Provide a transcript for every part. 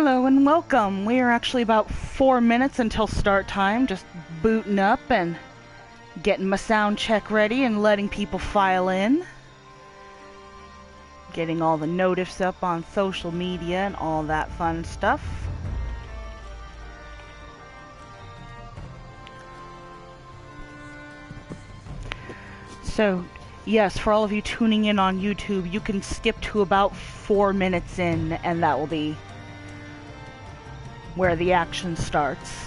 Hello and welcome. We are actually about 4 minutes until start time, just booting up and getting my sound check ready and letting people file in. Getting all the notifs up on social media and all that fun stuff. So, yes, for all of you tuning in on YouTube, you can skip to about 4 minutes in and that will be where the action starts.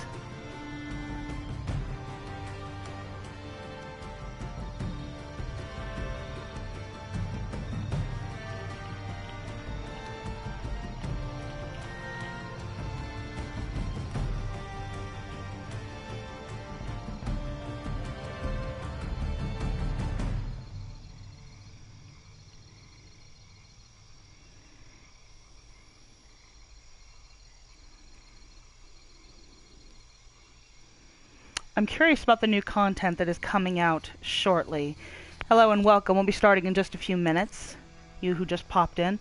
I'm curious about the new content that is coming out shortly. Hello and welcome. We'll be starting in just a few minutes. You who just popped in.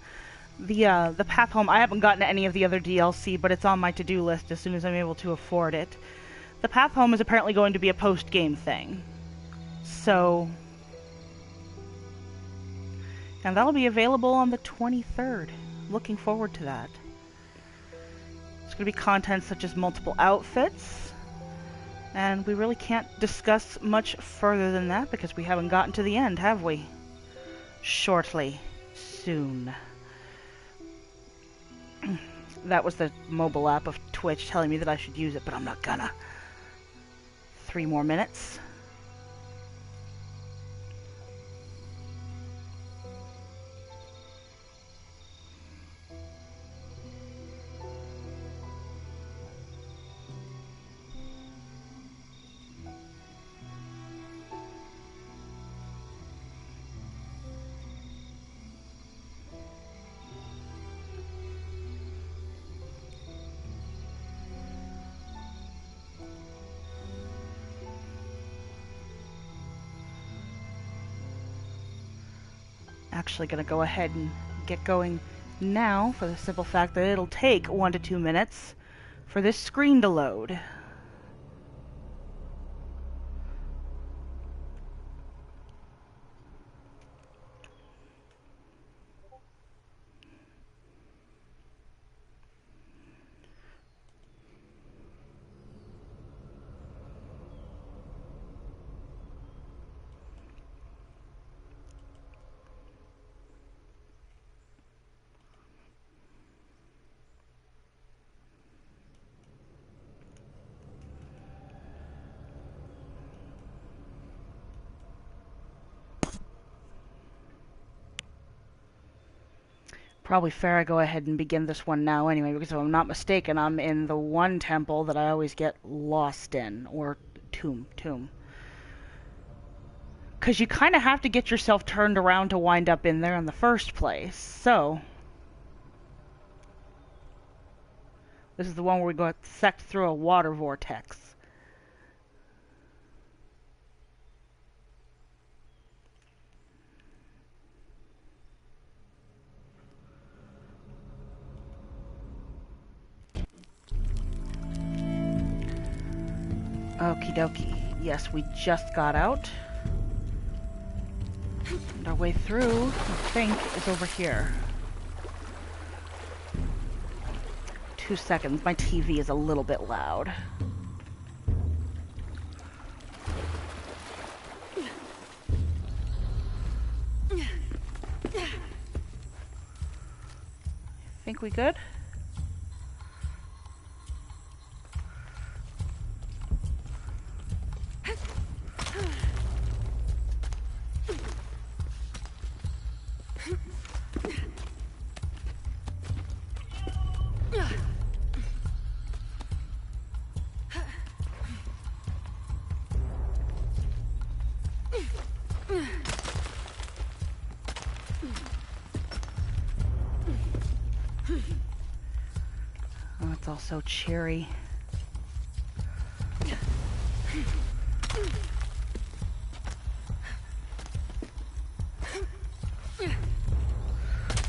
The path home, I haven't gotten any of the other DLC, but it's on my to-do list as soon as I'm able to afford it. The path home is apparently going to be a post-game thing. So... and that'll be available on the 23rd. Looking forward to that. It's going to be content such as multiple outfits. And we really can't discuss much further than that because we haven't gotten to the end, have we? Shortly. Soon. That was the mobile app of Twitch telling me that I should use it, but I'm not gonna. 3 more minutes. Actually going to go ahead and get going now for the simple fact that it'll take 1 to 2 minutes for this screen to load. Probably fair I go ahead and begin this one now anyway, because if I'm not mistaken, I'm in the one temple that I always get lost in, or tomb. Because you kind of have to get yourself turned around to wind up in there in the first place, so... this is the one where we go sect through a water vortex. Okie dokie. Yes, we just got out. And our way through, I think, is over here. 2 seconds. My TV is a little bit loud. Think we good? Oh, it's all so cheery.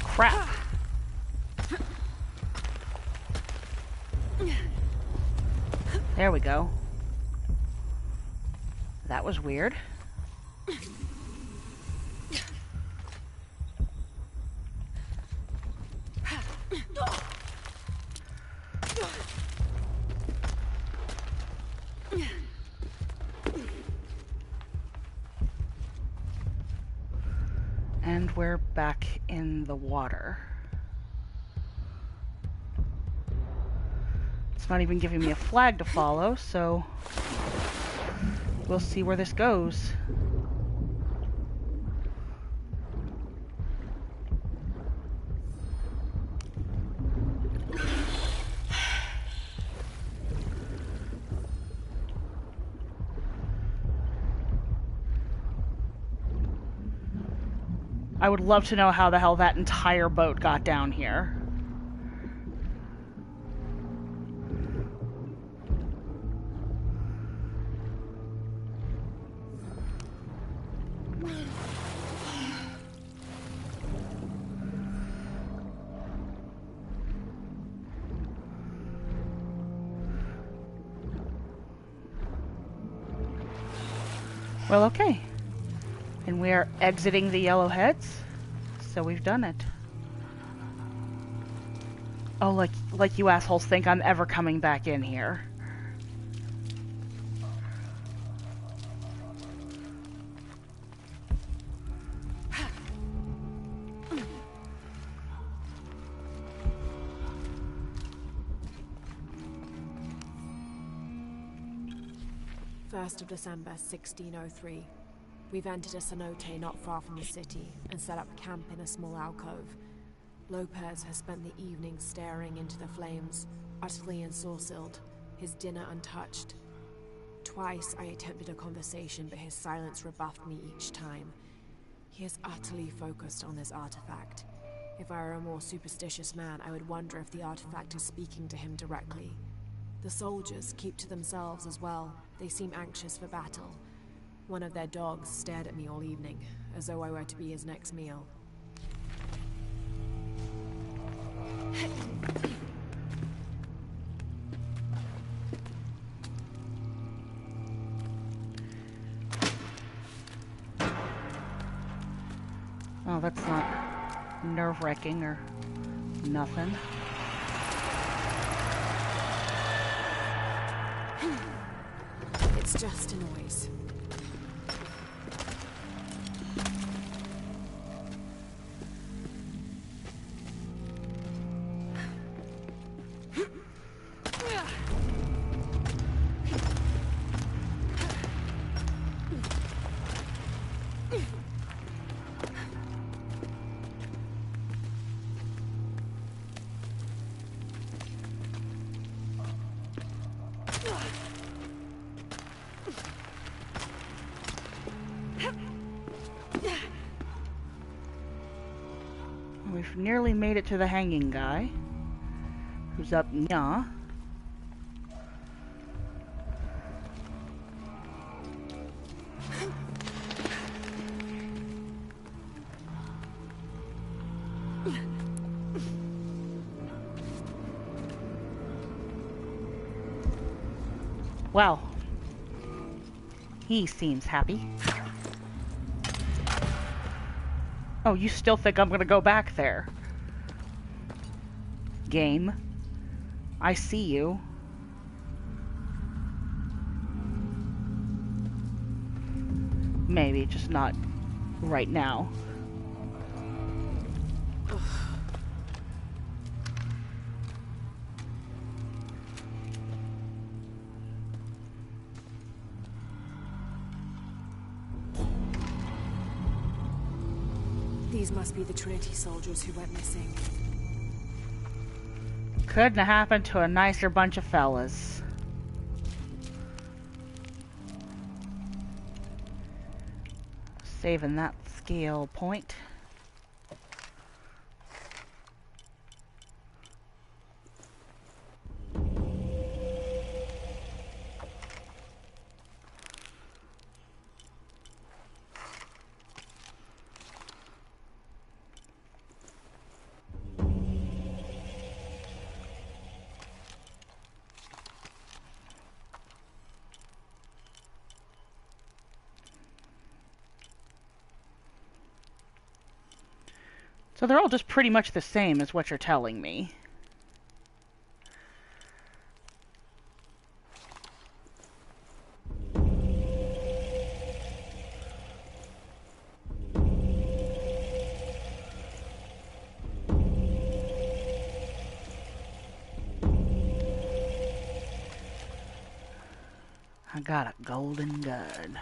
Crap. There we go. That was weird. And we're back in the water. It's not even giving me a flag to follow, so we'll see where this goes. I would love to know how the hell that entire boat got down here. Well, okay. And we are exiting the Yellowheads, so we've done it. Oh, like you assholes think I'm ever coming back in here. First of December, 1603. We've entered a cenote not far from the city and set up camp in a small alcove. Lopez has spent the evening staring into the flames, utterly ensorcelled, his dinner untouched. Twice I attempted a conversation, but his silence rebuffed me each time. He is utterly focused on this artifact. If I were a more superstitious man, I would wonder if the artifact is speaking to him directly. The soldiers keep to themselves as well. They seem anxious for battle. One of their dogs stared at me all evening, as though I were to be his next meal. Oh, that's not nerve-wracking or nothing. It's just a noise. We've nearly made it to the hanging guy, who's up nya. Well, he seems happy. Oh, you still think I'm gonna go back there? Game. I see you. Maybe, just not right now. These must be the Trinity soldiers who went missing. Couldn't have happened to a nicer bunch of fellas. Saving that skill point. So they're all just pretty much the same as what you're telling me. I got a golden gun.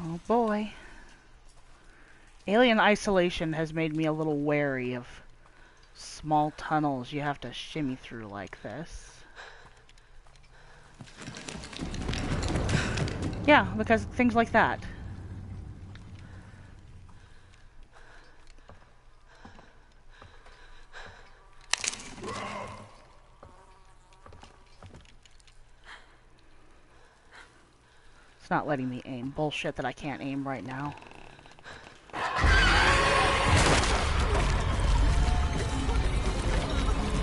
Oh boy. Alien isolation has made me a little wary of small tunnels you have to shimmy through like this. Yeah, because things like that. It's not letting me aim. Bullshit that I can't aim right now.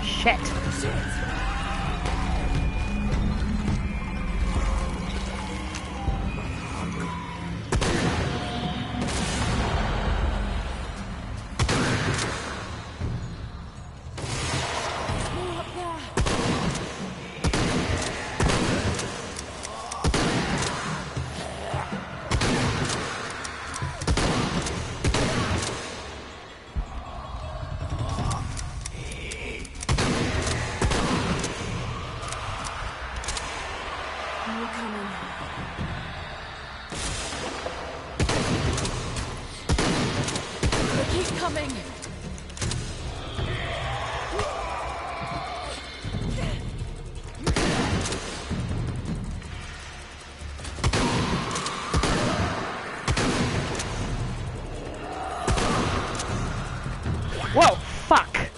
Shit. Whoa, fuck!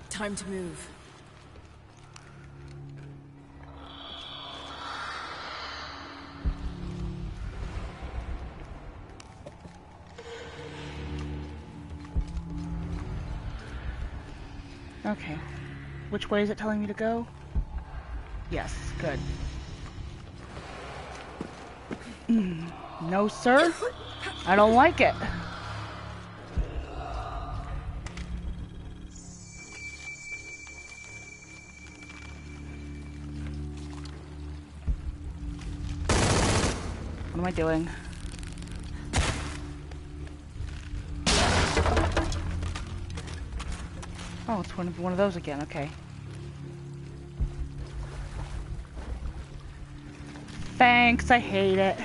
Time to move. Okay. Which way is it telling me to go? Yes, good. No, sir. I don't like it. What am I doing? Oh, it's one of those again. Okay. Thanks, I hate it.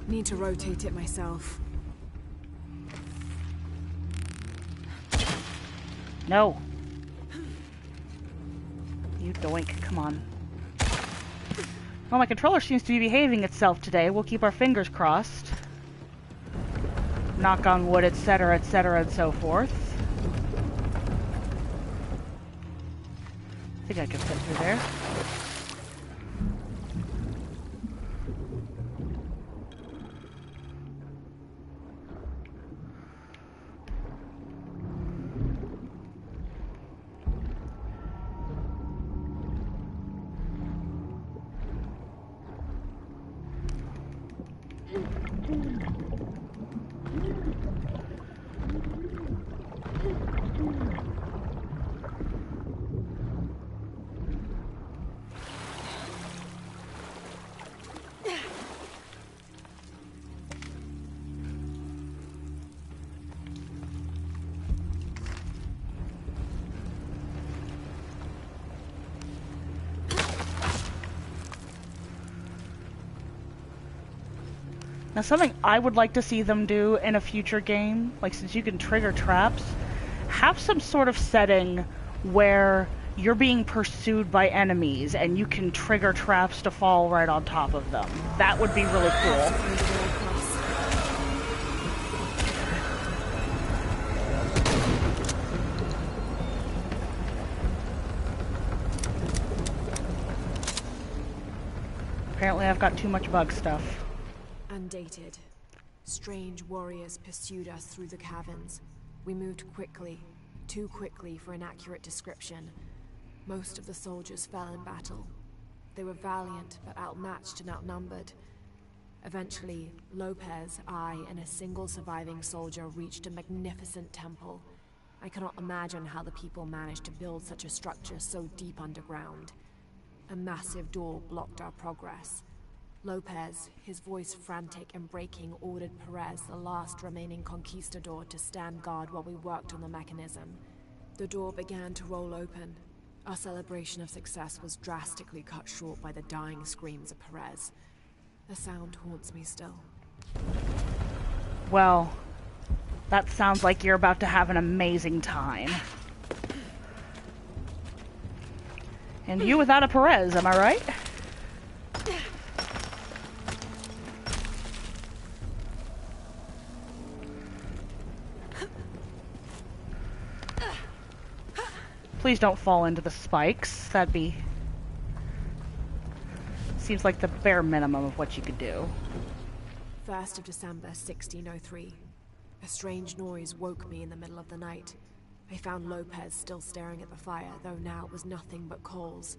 Need to rotate it myself. No. You doink. Come on. Well, my controller seems to be behaving itself today. We'll keep our fingers crossed. Knock on wood, etc., etc., and so forth. I think I can fit through there. Now, something I would like to see them do in a future game, like since you can trigger traps, have some sort of setting where you're being pursued by enemies and you can trigger traps to fall right on top of them. That would be really cool. Apparently I've got too much bug stuff. Undated. Strange warriors pursued us through the caverns. We moved quickly, too quickly for an accurate description. Most of the soldiers fell in battle. They were valiant, but outmatched and outnumbered. Eventually, Lopez, I, and a single surviving soldier reached a magnificent temple. I cannot imagine how the people managed to build such a structure so deep underground. A massive door blocked our progress. Lopez, his voice frantic and breaking, ordered Perez, the last remaining conquistador, to stand guard while we worked on the mechanism. The door began to roll open. Our celebration of success was drastically cut short by the dying screams of Perez. The sound haunts me still. Well, that sounds like you're about to have an amazing time. And you without a Perez, am I right? Please don't fall into the spikes. That'd be... seems like the bare minimum of what you could do. 1st of December, 1603. A strange noise woke me in the middle of the night. I found Lopez still staring at the fire, though now it was nothing but coals.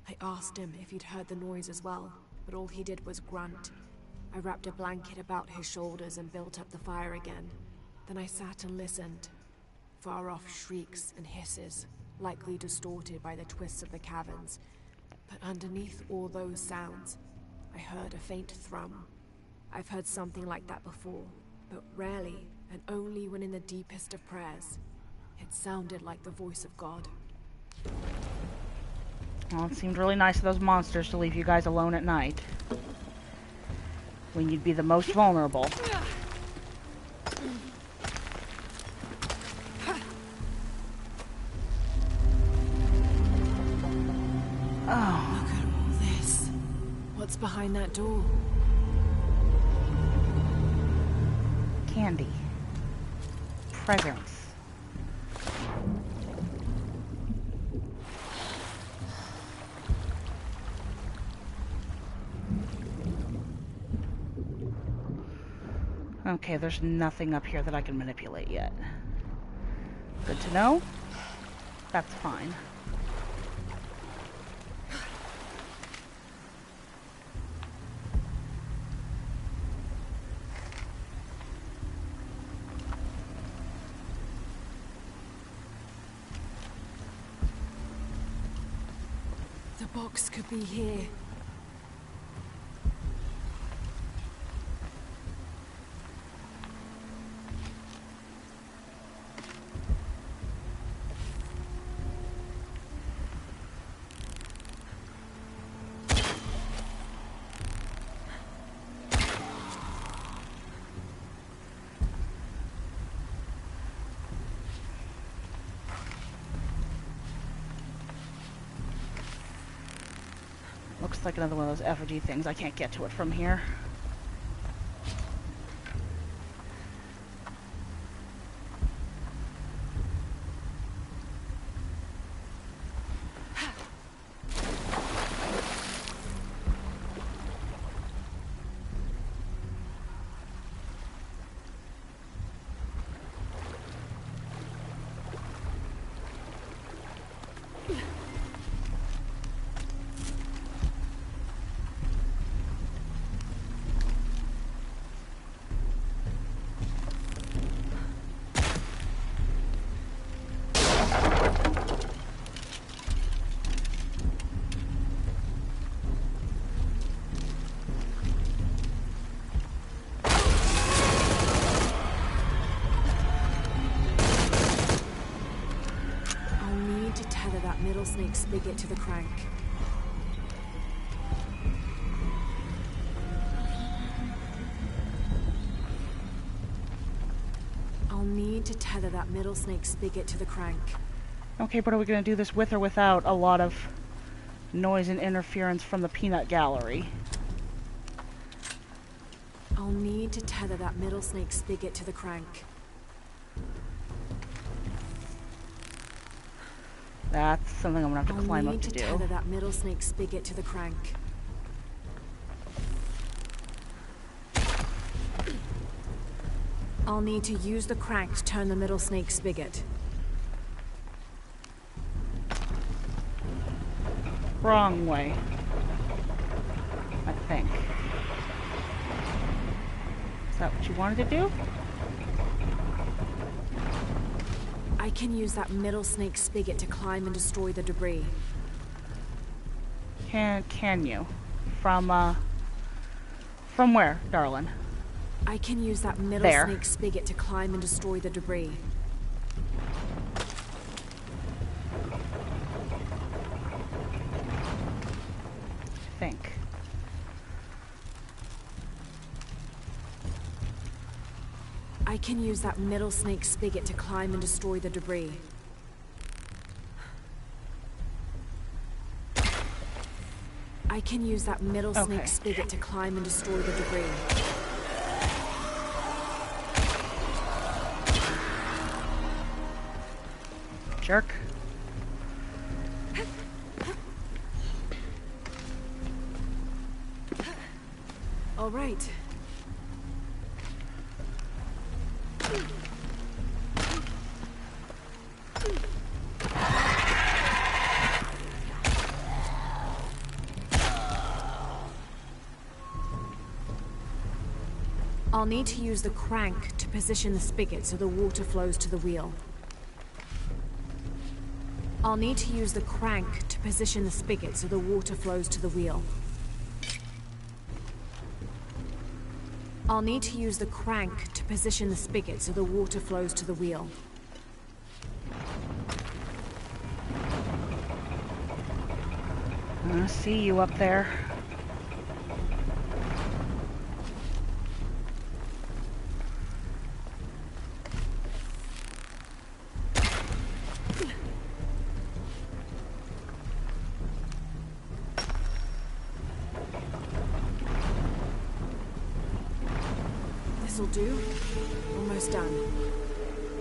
I asked him if he'd heard the noise as well, but all he did was grunt. I wrapped a blanket about his shoulders and built up the fire again. Then I sat and listened. Far-off shrieks and hisses, likely distorted by the twists of the caverns. But underneath all those sounds, I heard a faint thrum. I've heard something like that before, but rarely, and only when in the deepest of prayers. It sounded like the voice of God. Well, it seemed really nice of those monsters to leave you guys alone at night, when you'd be the most vulnerable. Oh. Look at all this. What's behind that door? Candy. Presents. Okay, there's nothing up here that I can manipulate yet. Good to know. That's fine. The box could be here. Looks like another one of those effigy things. I can't get to it from here. Middle snake spigot to the crank. I'll need to tether that middle snake spigot to the crank. Okay, but are we going to do this with or without a lot of noise and interference from the peanut gallery? I'll need to tether that middle snake spigot to the crank. That's something I'm going to have to climb up to do. I'll need to tether that middle snake spigot to the crank. I'll need to use the crank to turn the middle snake spigot. Wrong way, I think. Is that what you wanted to do? I can use that middle snake spigot to climb and destroy the debris. Can you? From where, darling? I can use that middle snake spigot to climb and destroy the debris. Think. I can use that middle snake spigot to climb and destroy the debris. I can use that middle snake spigot to climb and destroy the debris. Jerk. All right. I'll need to use the crank to position the spigot so the water flows to the wheel. I'll need to use the crank to position the spigot so the water flows to the wheel. I'll need to use the crank to position the spigot so the water flows to the wheel. I see you up there. This'll do. Almost done.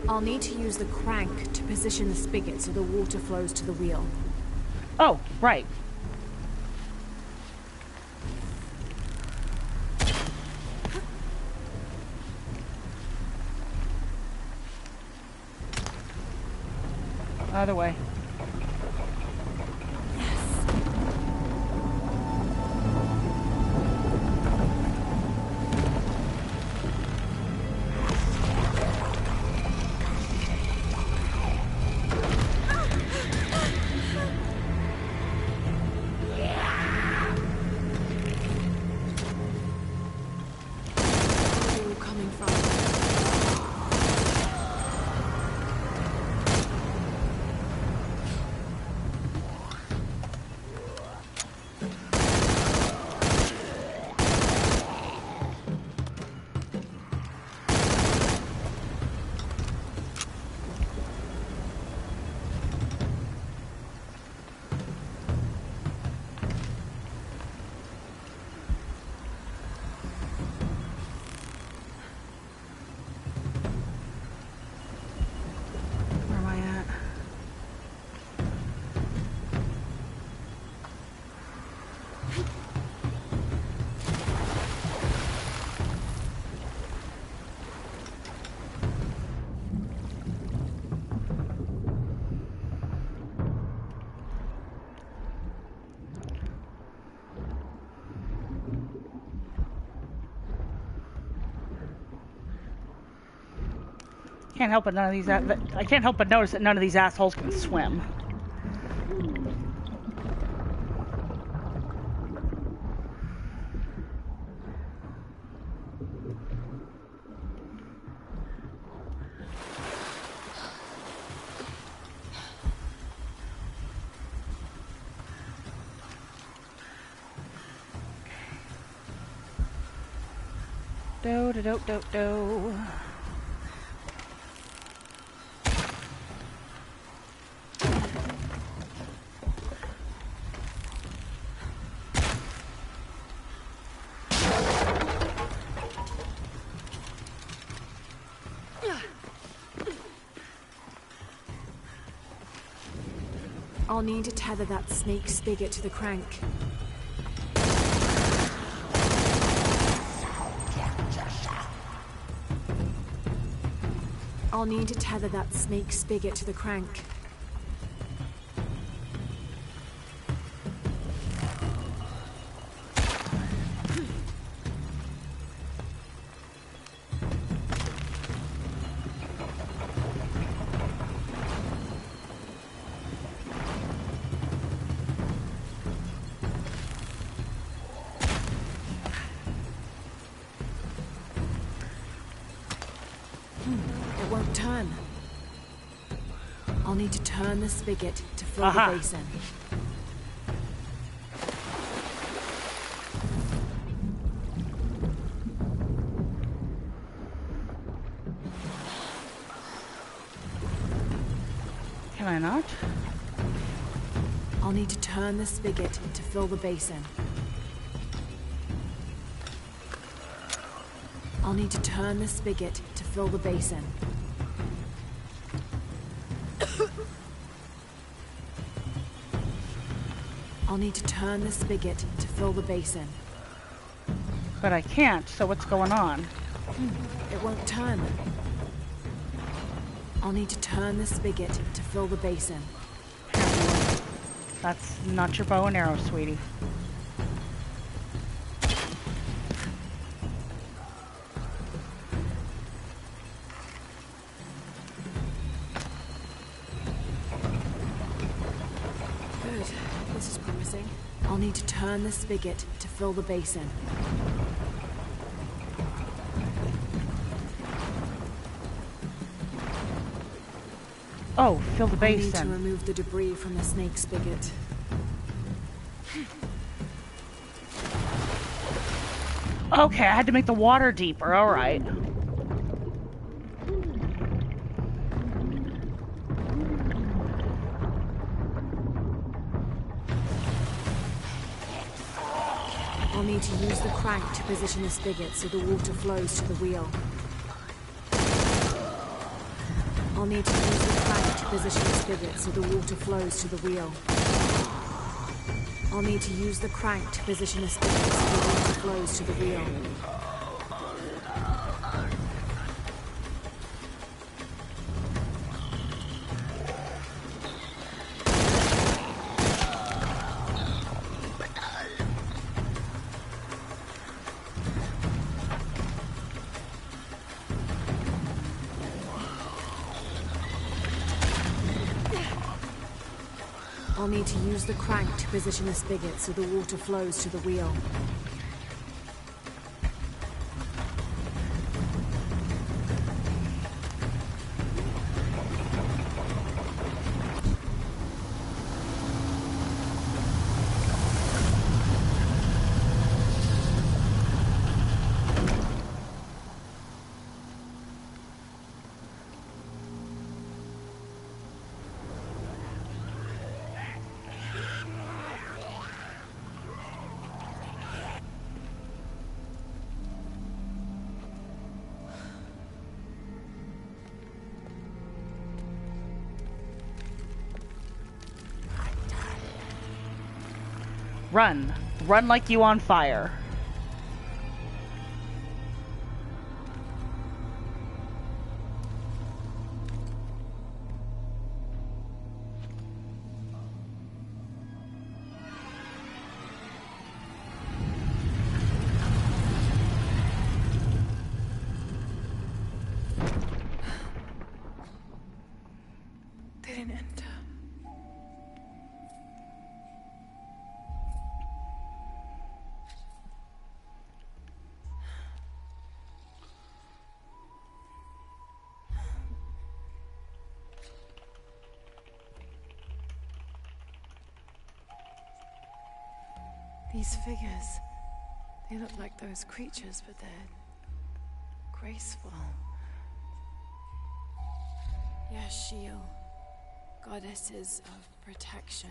I'll need to use the crank to position the spigot so the water flows to the wheel. Oh, right. Other way. can't help but notice that none of these assholes can swim. Do. I'll need to tether that snake spigot to the crank. I'll need to tether that snake spigot to the crank. It won't turn. I'll need to turn the spigot to fill the basin. Can I not? I'll need to turn the spigot to fill the basin. I'll need to turn the spigot to fill the basin. I'll need to turn the spigot to fill the basin. But I can't, so what's going on? It won't turn. I'll need to turn the spigot to fill the basin. That's not your bow and arrow, sweetie. Good. This is promising. I'll need to turn the spigot to fill the basin. Oh, fill the I need to basin. remove the debris from the snake spigot. Okay, I had to make the water deeper, alright. I'll need to use the crank to position the spigot so the water flows to the wheel. I'll need to use the crank to position the spigot so the water flows to the wheel. I'll need to use the crank to position the spigot so the water flows to the wheel. I'll need to use the crank to position the spigot so the water flows to the wheel. Run. Run like you on fire. and enter. These figures, they look like those creatures, but they're graceful. Yashil, goddesses of protection.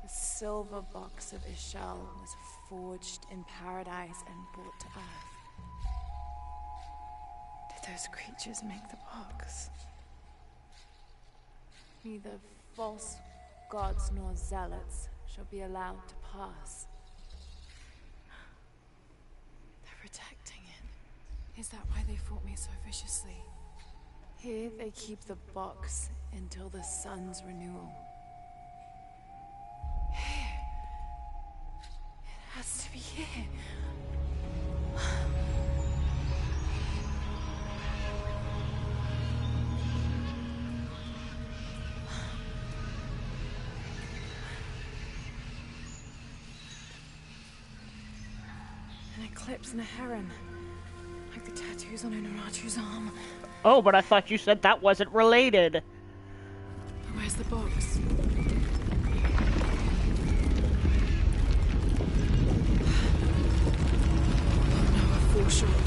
The silver box of Ishal was forged in paradise and brought to Earth. Did those creatures make the box? Neither false gods nor zealots shall be allowed to pass. They're protecting it. Is that why they fought me so viciously? Here they keep the box until the sun's renewal. Here. It has to be here. An eclipse and a heron. Like the tattoos on Unaratu's arm. Oh, but I thought you said that wasn't related. Where's the box? Oh no, a foreshock.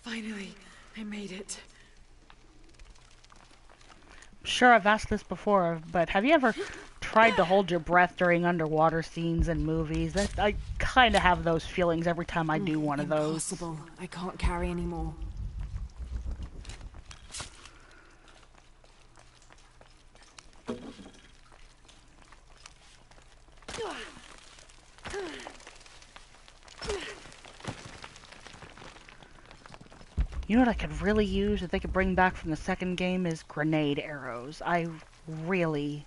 Finally, I made it. Sure, I've asked this before, but have you ever tried to hold your breath during underwater scenes in movies? I kind of have those feelings every time I do one of those. Impossible. I can't carry anymore. You know what I could really use that they could bring back from the second game is grenade arrows. I really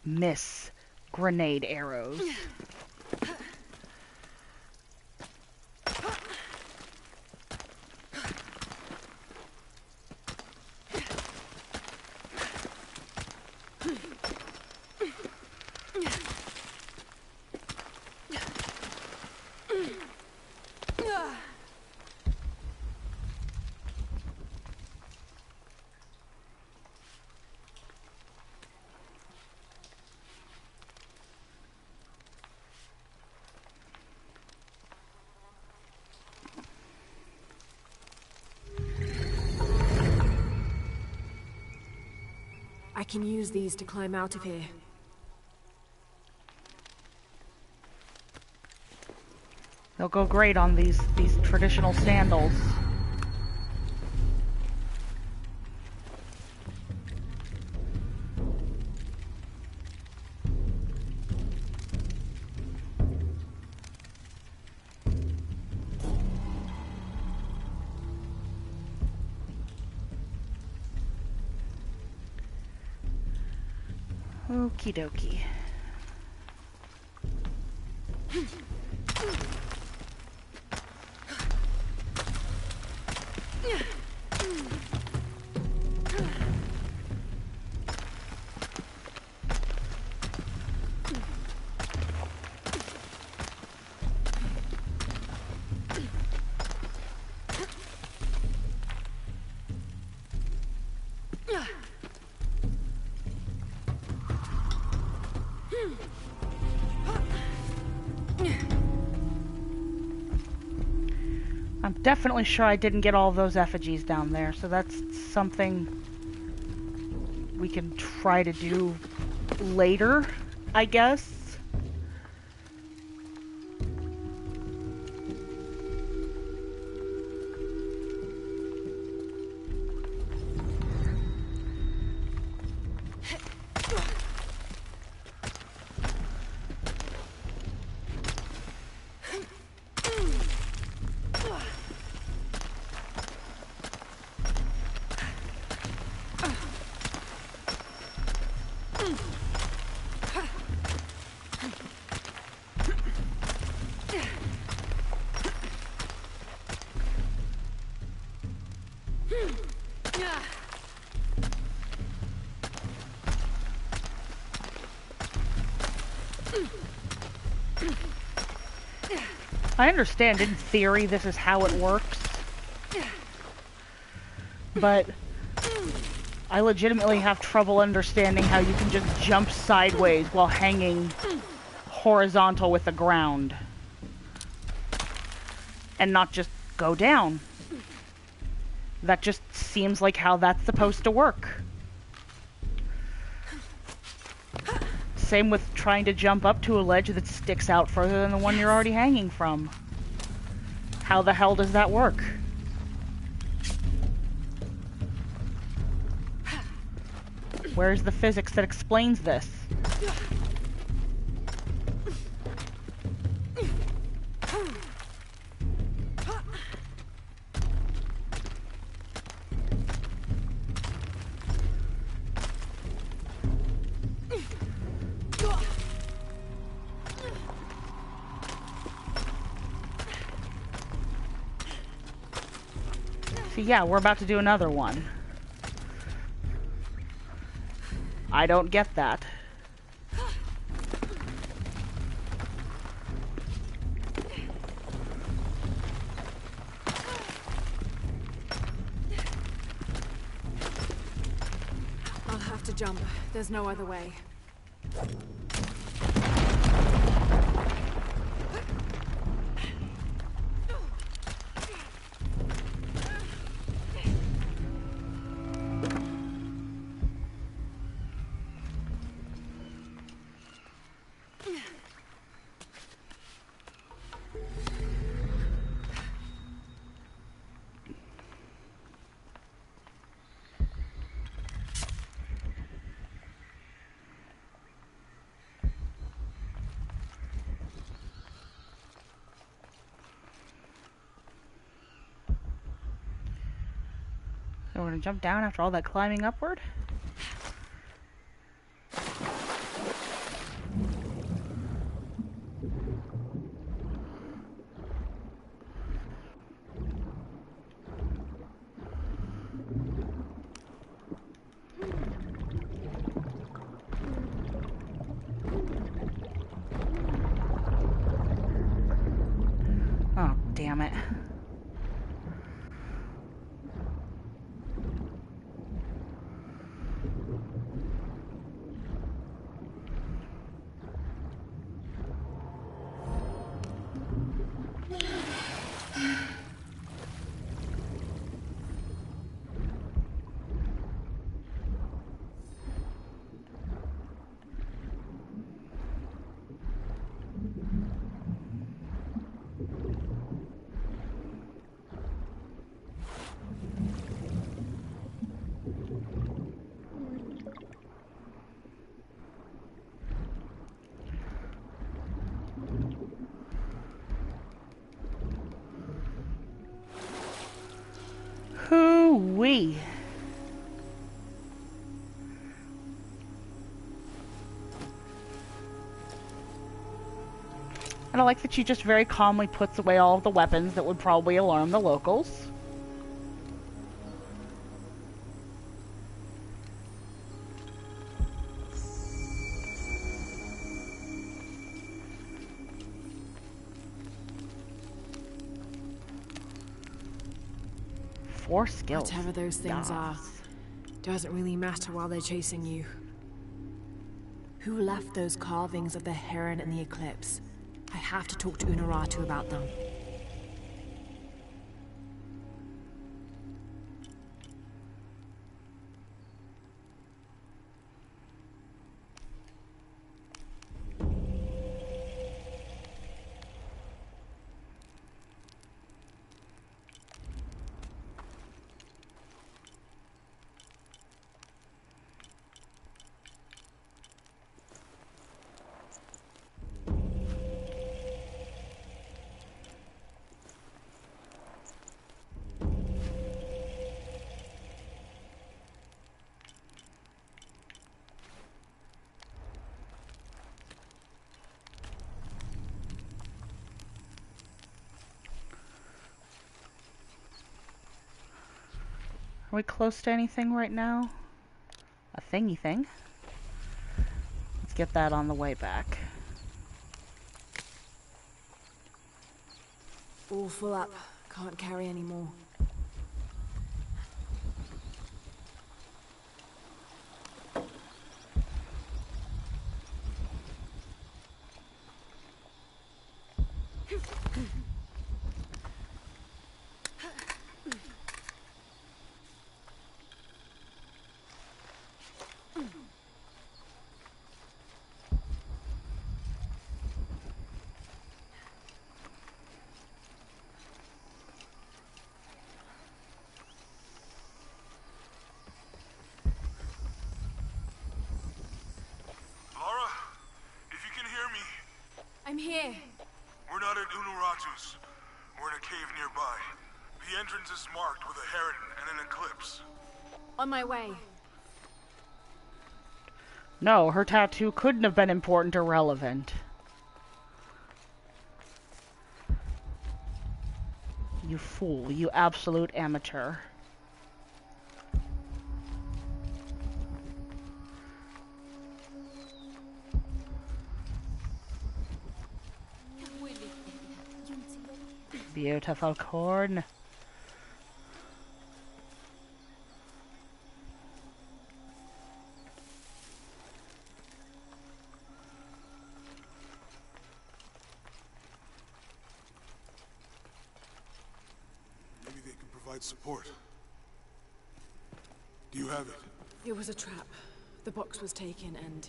miss grenade arrows. can use these to climb out of here. They'll go great on these traditional sandals. Okie dokie. I'm definitely sure I didn't get all of those effigies down there, so that's something we can try to do later, I guess. I understand in theory this is how it works, but I legitimately have trouble understanding how you can just jump sideways while hanging horizontal with the ground and not just go down. That just seems like how that's supposed to work. Same with trying to jump up to a ledge that sticks out further than the one you're already hanging from. How the hell does that work? Where's the physics that explains this? See, yeah, we're about to do another one. I don't get that. I'll have to jump. There's no other way. So we're gonna jump down after all that climbing upward? Oh, damn it. Wee. And I like that she just very calmly puts away all of the weapons that would probably alarm the locals. Four skills. Whatever those things are, doesn't really matter while they're chasing you. Who left those carvings of the heron and the eclipse? I have to talk to Unuratu about them. Are we close to anything right now? A thingy thing. Let's get that on the way back. All full up. Can't carry any more. I'm here. We're not at Unuratu's. We're in a cave nearby. The entrance is marked with a heron and an eclipse. On my way. No, her tattoo couldn't have been important or relevant. You fool, you absolute amateur. Beautiful corn. Maybe they can provide support. Do you have it? It was a trap. The box was taken and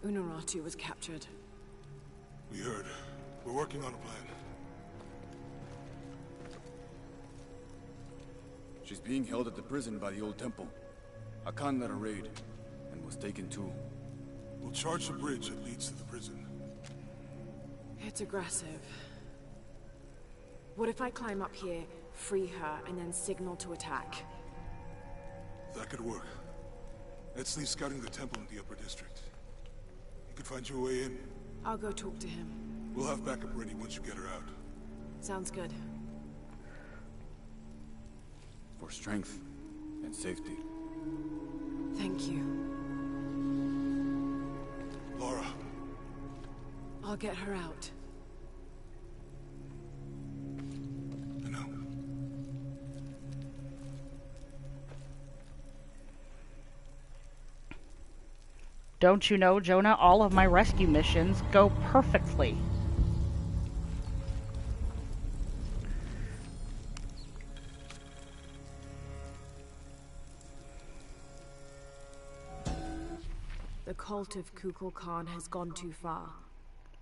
Unuratu was captured. We heard. We're working on a plan. She's being held at the prison by the old temple. Akan led a raid, and was taken too. We'll charge the bridge that leads to the prison. It's aggressive. What if I climb up here, free her, and then signal to attack? That could work. Let's leave scouting the temple in the upper district. You could find your way in. I'll go talk to him. We'll have backup ready once you get her out. Sounds good. For strength and safety. Thank you. Laura. I'll get her out. I know. Don't you know, Jonah, all of my rescue missions go perfectly. The cult of Kukulkan has gone too far.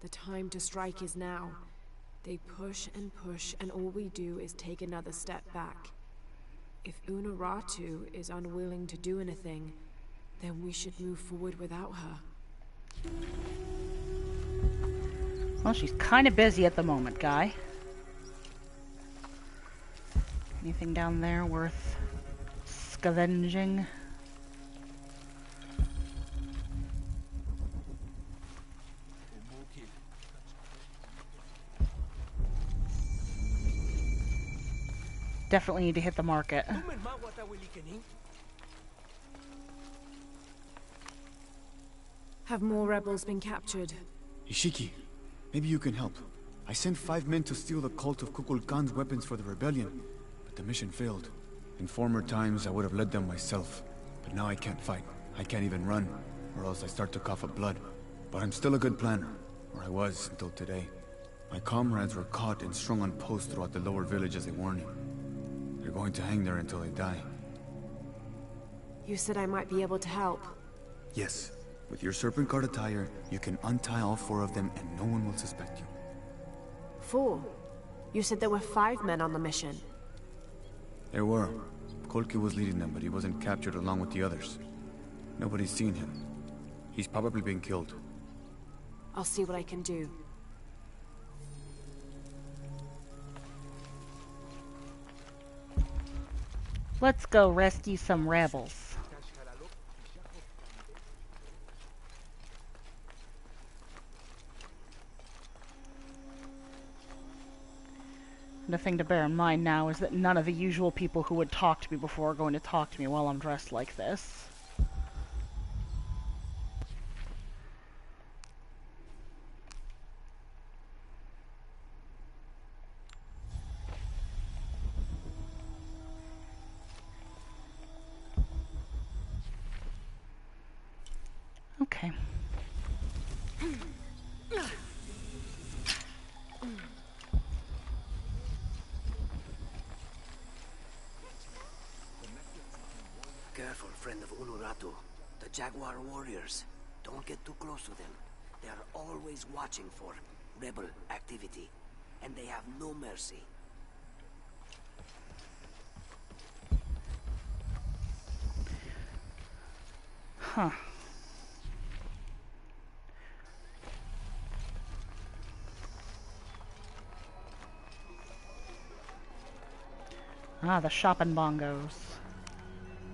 The time to strike is now. They push, and all we do is take another step back. If Unuratu is unwilling to do anything, then we should move forward without her. Well, she's kind of busy at the moment, guy. Anything down there worth scavenging. Definitely need to hit the market. Have more rebels been captured? Ishiki, maybe you can help. I sent 5 men to steal the cult of Kukulkan's weapons for the rebellion, but the mission failed. In former times, I would have led them myself, but now I can't fight. I can't even run, or else I start to cough up blood. But I'm still a good planner, or I was until today. My comrades were caught and strung on posts throughout the lower village as a warning. They're going to hang there until they die. You said I might be able to help. Yes. With your serpent card attire, you can untie all 4 of them and no one will suspect you. 4? You said there were 5 men on the mission. There were. Kolki was leading them, but he wasn't captured along with the others. Nobody's seen him. He's probably been killed. I'll see what I can do. Let's go rescue some rebels. The thing to bear in mind now is that none of the usual people who would talk to me before are going to talk to me while I'm dressed like this. Okay. Careful, friend of Unuratu. The Jaguar warriors. Don't get too close to them. They are always watching for rebel activity, and they have no mercy. Huh. Ah, the shopping bongos.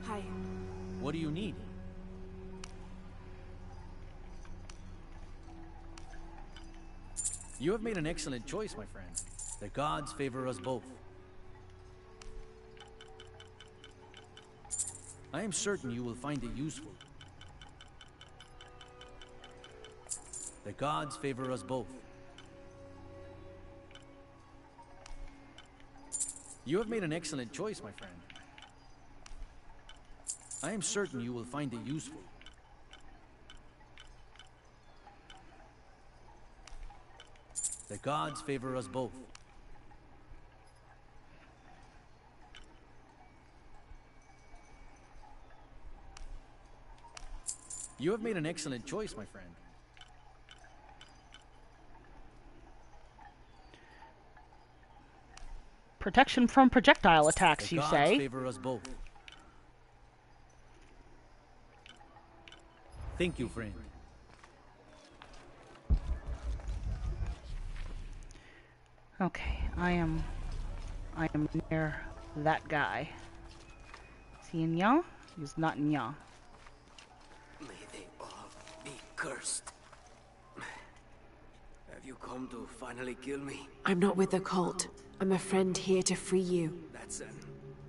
Hi. What do you need? You have made an excellent choice, my friend. The gods favor us both. I am certain you will find it useful. The gods favor us both. You have made an excellent choice, my friend. I am certain you will find it useful. The gods favor us both. You have made an excellent choice, my friend. Protection from projectile attacks, The you gods say? favor us both. Thank you, friend. Okay, I am near that guy. Is he in Ya? He's not in Ya. May they all be cursed. Have you come to finally kill me? I'm not with the cult. I'm a friend here to free you. That's an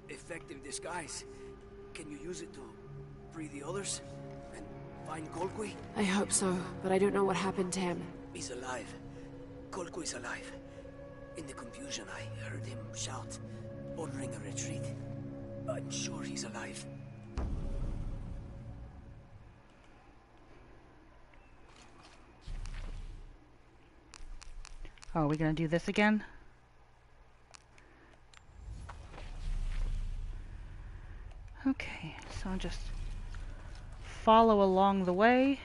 effective disguise. Can you use it to free the others? And find Kolkwi? I hope so, but I don't know what happened to him. He's alive. Kolkwi's alive. In the confusion, I heard him shout, ordering a retreat. I'm sure he's alive. Oh, are we gonna do this again? Okay, so I'll just follow along the way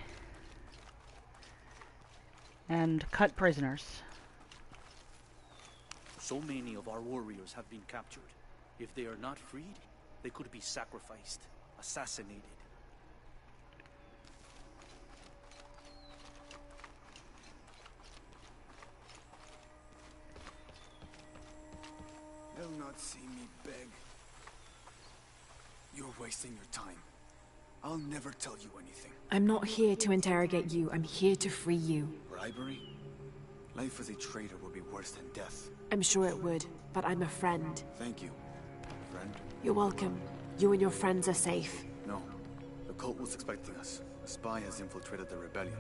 and cut prisoners. So many of our warriors have been captured. If they are not freed, they could be sacrificed, assassinated. They'll not see me beg. You're wasting your time. I'll never tell you anything. I'm not here to interrogate you. I'm here to free you. Bribery? Life as a traitor would be worse than death. I'm sure it would, but I'm a friend. Thank you, friend. You're welcome. You and your friends are safe. No. The cult was expecting us. A spy has infiltrated the rebellion.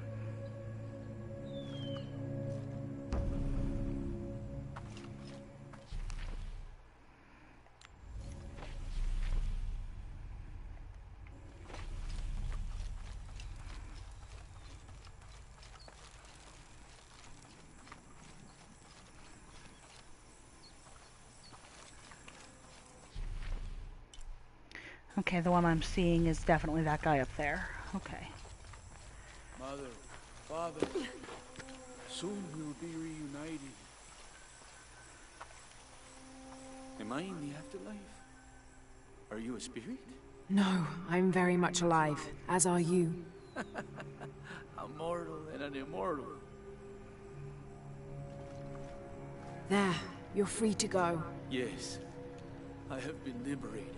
Okay, the one I'm seeing is definitely that guy up there. Okay. Mother, father, soon we'll be reunited. Am I in the afterlife? Are you a spirit? No, I'm very much alive, as are you. A mortal and an immortal. There, you're free to go. Yes, I have been liberated.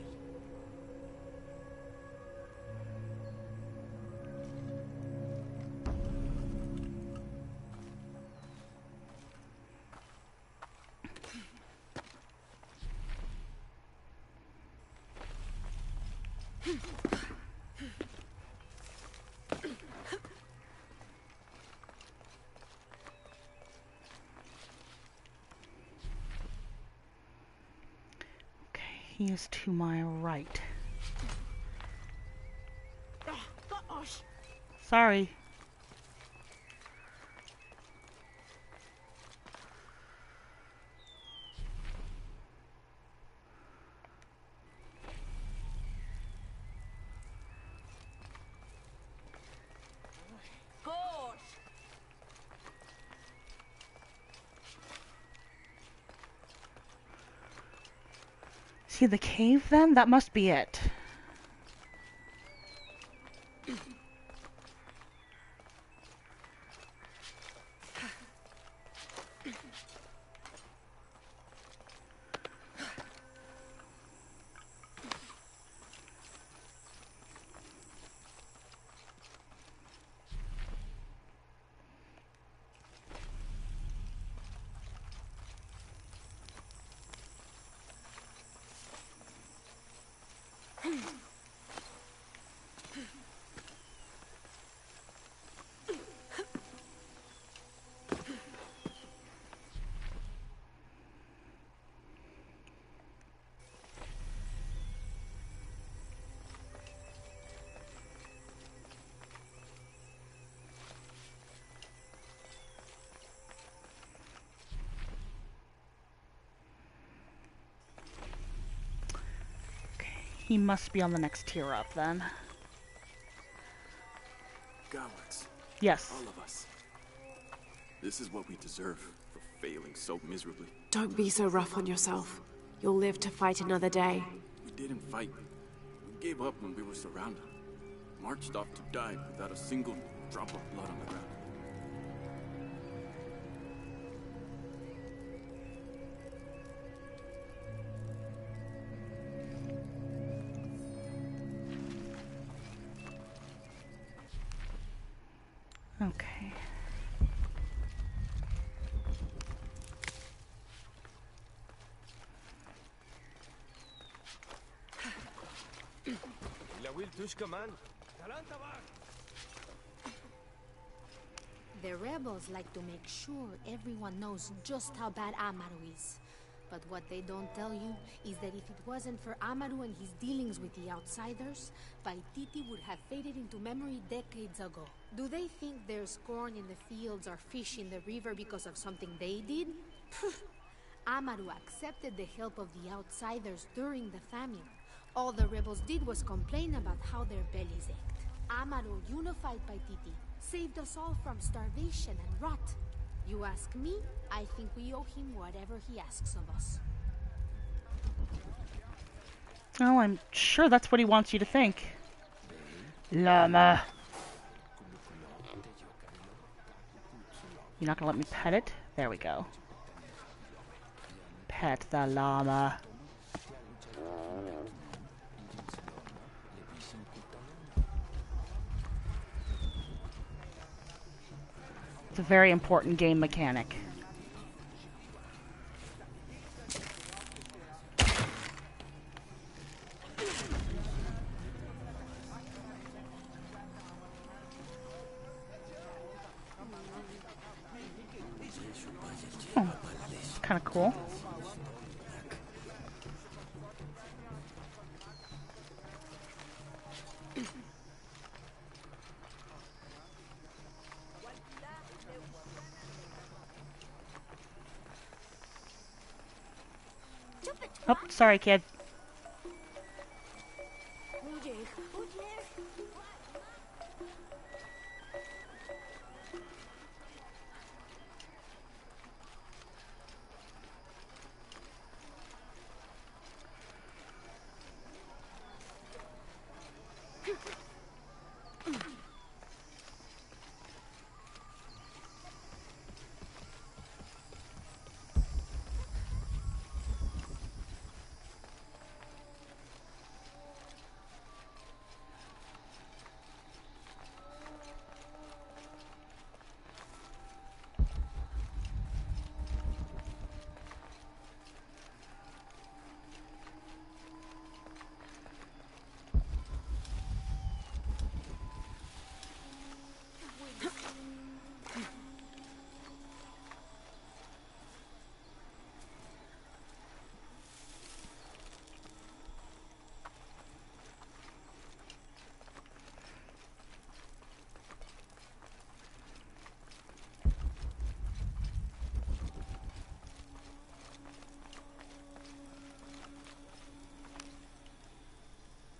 He is to my right. Sorry. See the cave then? That must be it. He must be on the next tier up then. Cowards. Yes. All of us. This is what we deserve for failing so miserably. Don't be so rough on yourself. You'll live to fight another day. We didn't fight. We gave up when we were surrounded. Marched off to die without a single drop of blood on the ground. Okay. The rebels like to make sure everyone knows just how bad Amaru is. But what they don't tell you is that if it wasn't for Amaru and his dealings with the outsiders, Paititi would have faded into memory decades ago. Do they think there's corn in the fields or fish in the river because of something they did? Amaru accepted the help of the outsiders during the famine. All the rebels did was complain about how their bellies ached. Amaru unified Paititi, saved us all from starvation and rot. You ask me, I think we owe him whatever he asks of us. Oh, I'm sure that's what he wants you to think. Llama. You're not gonna let me pet it? There we go. Pet the llama. It's a very important game mechanic. Oh, kind of cool. Oh, sorry, kid.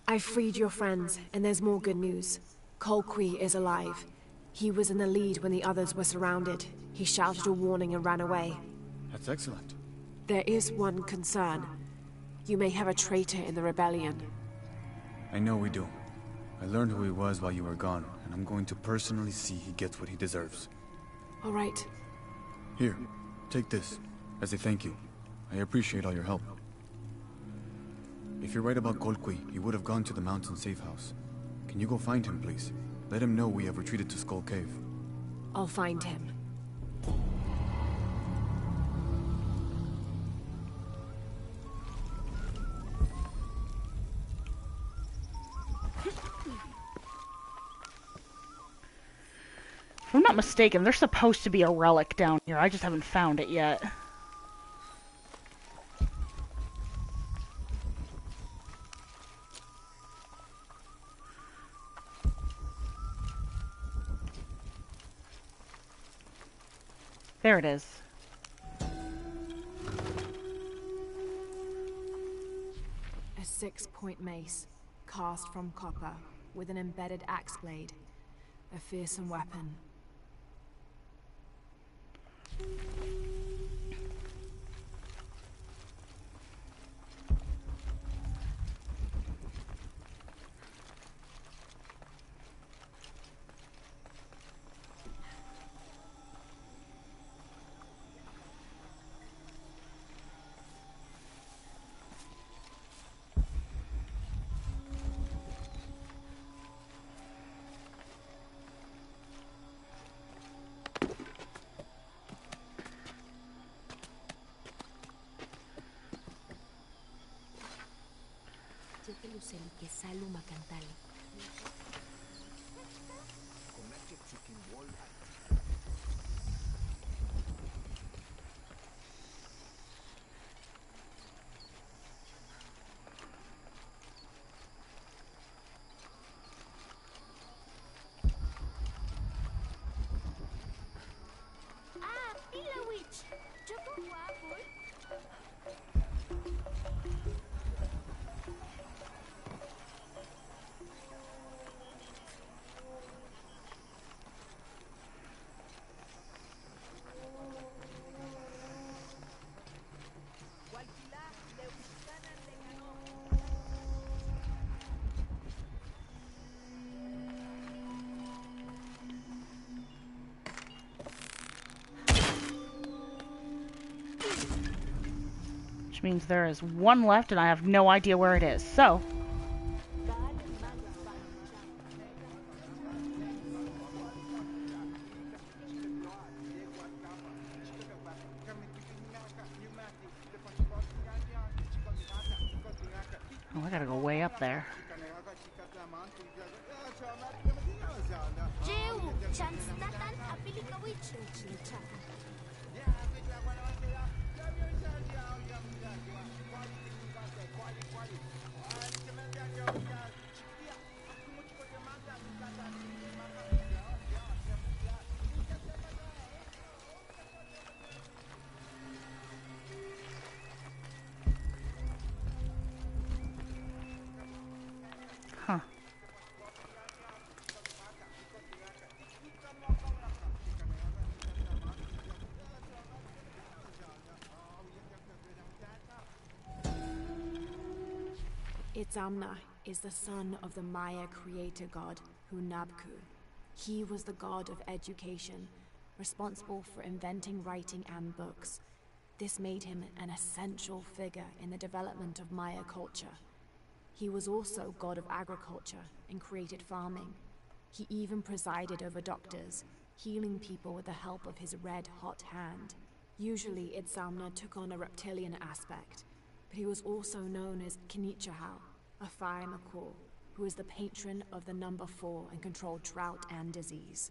I freed your friends, and there's more good news. Colqui is alive. He was in the lead when the others were surrounded. He shouted a warning and ran away. That's excellent. There is one concern. You may have a traitor in the rebellion. I know we do. I learned who he was while you were gone, and I'm going to personally see he gets what he deserves. All right. Here, take this, as a thank you. I appreciate all your help. If you're right about Colqui, he would have gone to the mountain safe house. Can you go find him, please? Let him know we have retreated to Skull Cave. I'll find him. If I'm not mistaken, there's supposed to be a relic down here. I just haven't found it yet. There it is. A 6-point mace, cast from copper, with an embedded axe blade. A fearsome weapon. Which means there is one left and I have no idea where it is. So, Oh, I gotta go way up there. Huh. Itzamna is the son of the Maya creator god Hunabku. He was the god of education, responsible for inventing writing and books. This made him an essential figure in the development of Maya culture. He was also god of agriculture and created farming. He even presided over doctors, healing people with the help of his red-hot hand. Usually, Itzamna took on a reptilian aspect, but he was also known as Kinichahau, a fire McCall, who is the patron of the number 4 and controlled drought and disease.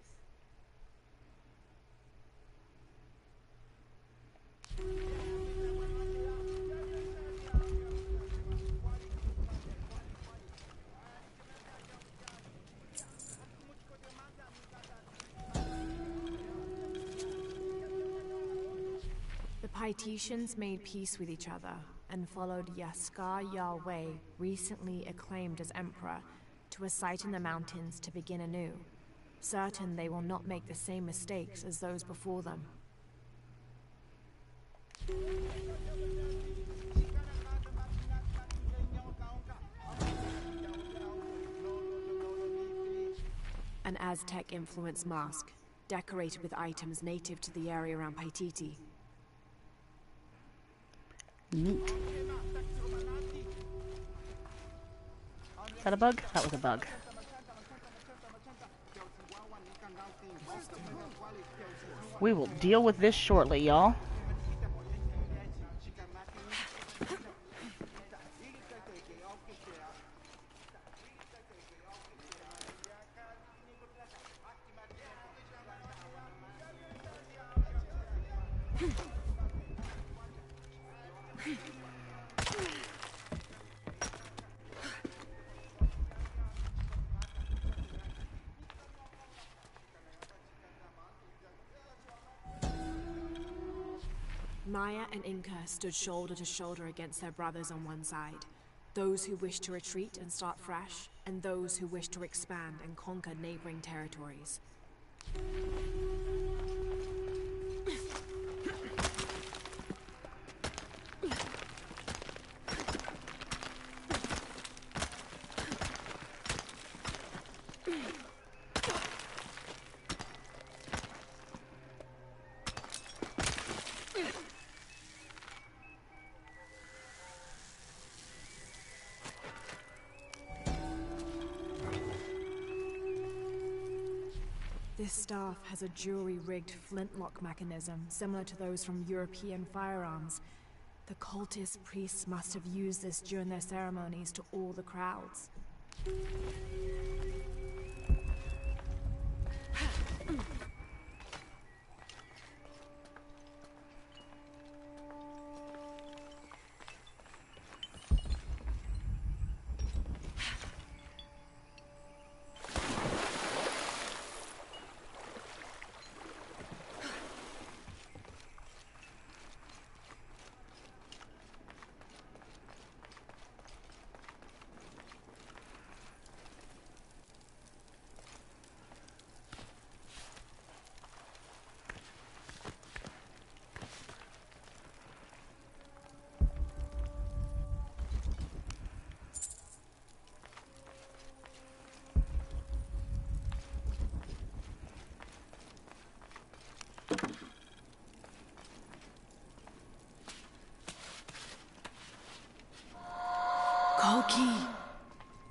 The Paititians made peace with each other and followed Yaskar Yahweh, recently acclaimed as emperor, to a site in the mountains to begin anew, certain they will not make the same mistakes as those before them. An Aztec-influenced mask, decorated with items native to the area around Paititi. Neat. Is that a bug? That was a bug. We will deal with this shortly, y'all. Maya and Inca stood shoulder to shoulder against their brothers on one side. Those who wished to retreat and start fresh, and those who wished to expand and conquer neighboring territories. This staff has a jury-rigged flintlock mechanism similar to those from European firearms. The cultist priests must have used this during their ceremonies to awe the crowds.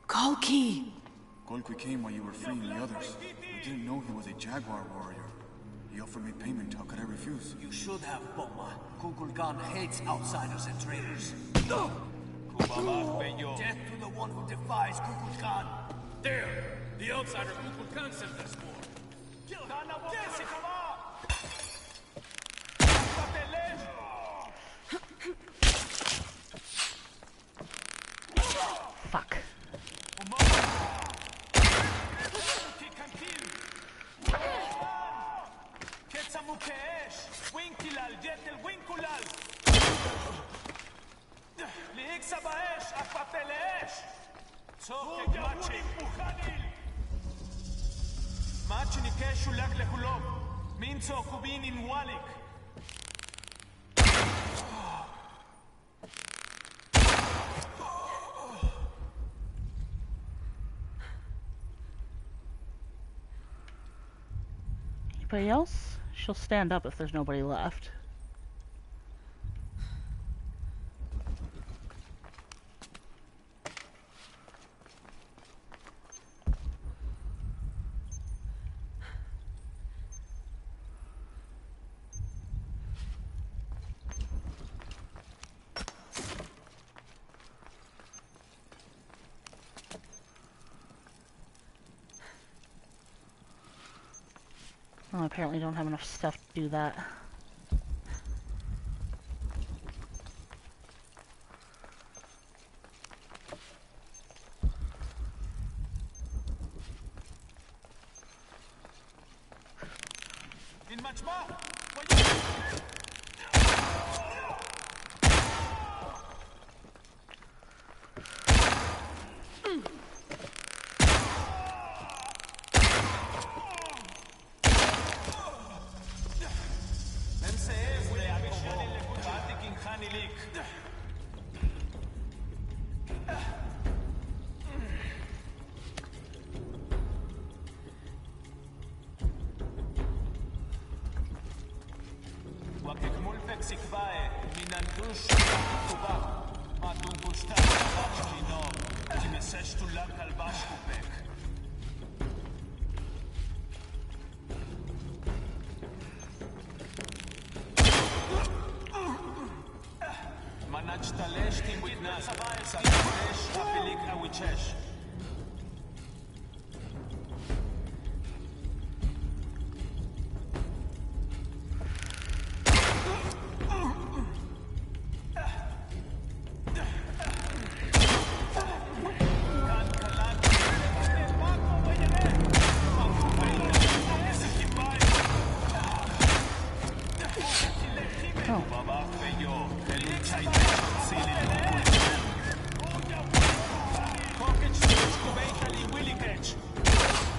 Kolki! Kolki came while you were freeing the others. I didn't know he was a Jaguar warrior. He offered me payment. How could I refuse? You should have, Boma. Kukulkan hates outsiders and traitors. Death to the one who defies Kukulkan. There! The outsider Kukulkan sent us for. Kill him! Fuck. Anybody else? She'll stand up if there's nobody left. Oh, apparently don't have enough stuff to do that.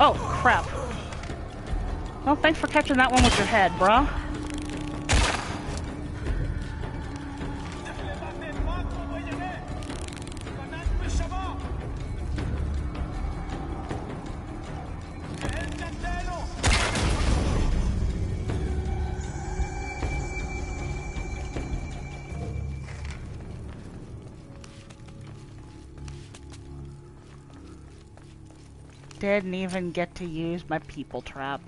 Oh, crap. Well, thanks for catching that one with your head, bruh. Didn't even get to use my people trap.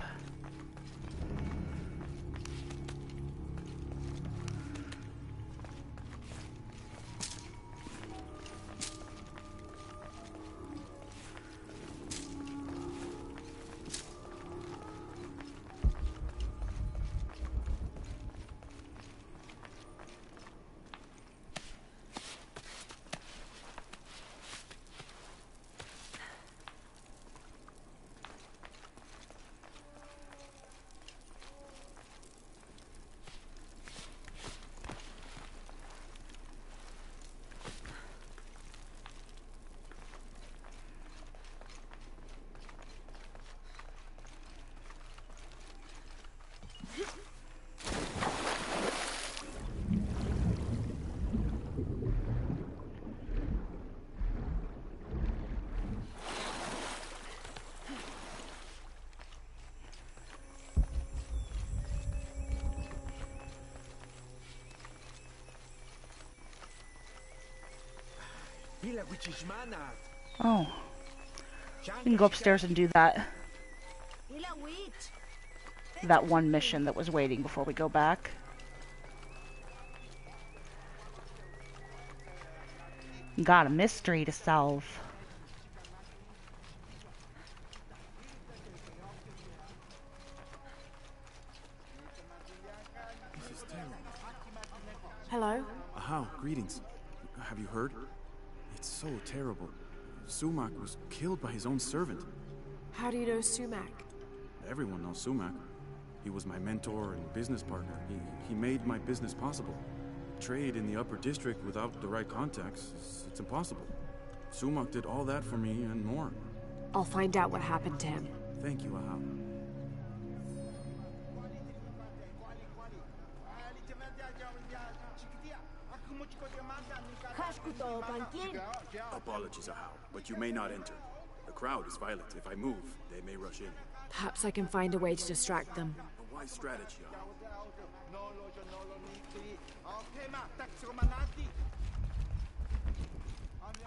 Oh. We can go upstairs and do that. That one mission that was waiting before we go back. Got a mystery to solve. This is terrible. Hello? Ahau, greetings. Have you heard? It's so terrible. Sumac was killed by his own servant. How do you know Sumac? Everyone knows Sumac. He was my mentor and business partner. He made my business possible. Trade in the upper district without the right contacts, it's impossible. Sumac did all that for me and more. I'll find out what happened to him. Thank you, Ahau. Apologies, Ahau, but you may not enter. The crowd is violent. If I move, they may rush in. Perhaps I can find a way to distract them. A wise strategy, Ahau.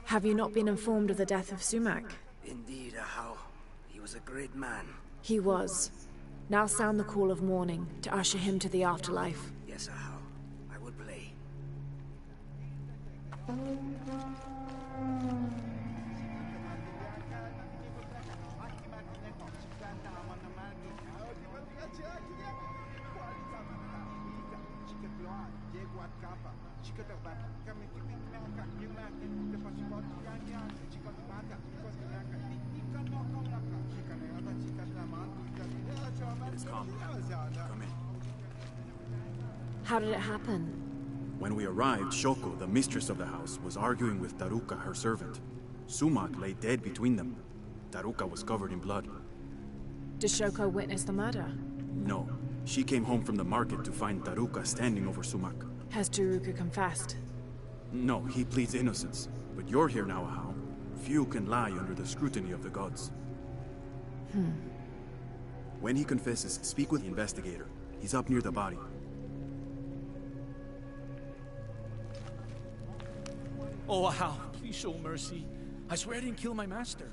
Have you not been informed of the death of Sumac? Indeed, Ahau. He was a great man. He was. Now sound the call of mourning to usher him to the afterlife. Yes, Ahau. I will play. It is calm. Come in. How did it happen? When we arrived, Shoko, the mistress of the house, was arguing with Taruka, her servant. Sumac lay dead between them. Taruka was covered in blood. Did Shoko witness the murder? No. She came home from the market to find Taruka standing over Sumac. Has Taruka confessed? No, he pleads innocence. But you're here now, Ahau. Few can lie under the scrutiny of the gods. When he confesses, speak with the investigator. He's up near the body. Oh, Ahau, please show mercy. I swear I didn't kill my master.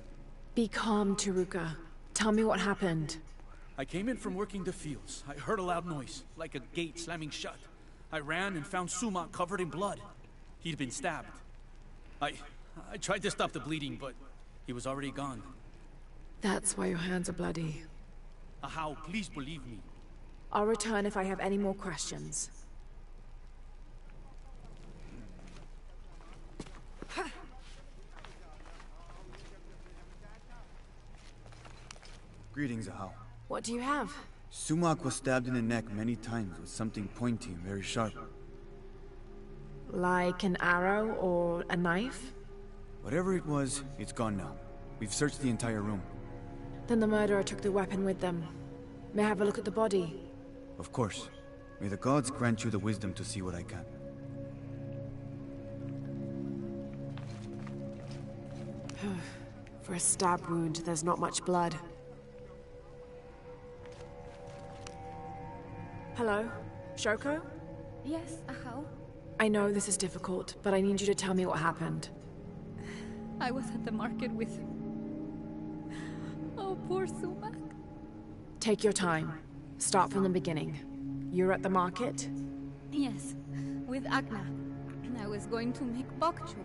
Be calm, Taruka. Tell me what happened. I came in from working the fields. I heard a loud noise, like a gate slamming shut. I ran and found Sumac covered in blood. He'd been stabbed. I tried to stop the bleeding, but he was already gone. That's why your hands are bloody. Ahau, please believe me. I'll return if I have any more questions. Greetings, Ahau. What do you have? Sumac was stabbed in the neck many times with something pointy and very sharp. Like an arrow or a knife? Whatever it was, it's gone now. We've searched the entire room. Then the murderer took the weapon with them. May I have a look at the body? Of course. May the gods grant you the wisdom to see what I can. For a stab wound, there's not much blood. Hello? Shoko? Yes, Ahau. I know this is difficult, but I need you to tell me what happened. I was at the market with... Oh, poor Sumac. Take your time. Start from the beginning. You're at the market? Yes, with Agna. I was going to make bokchuk.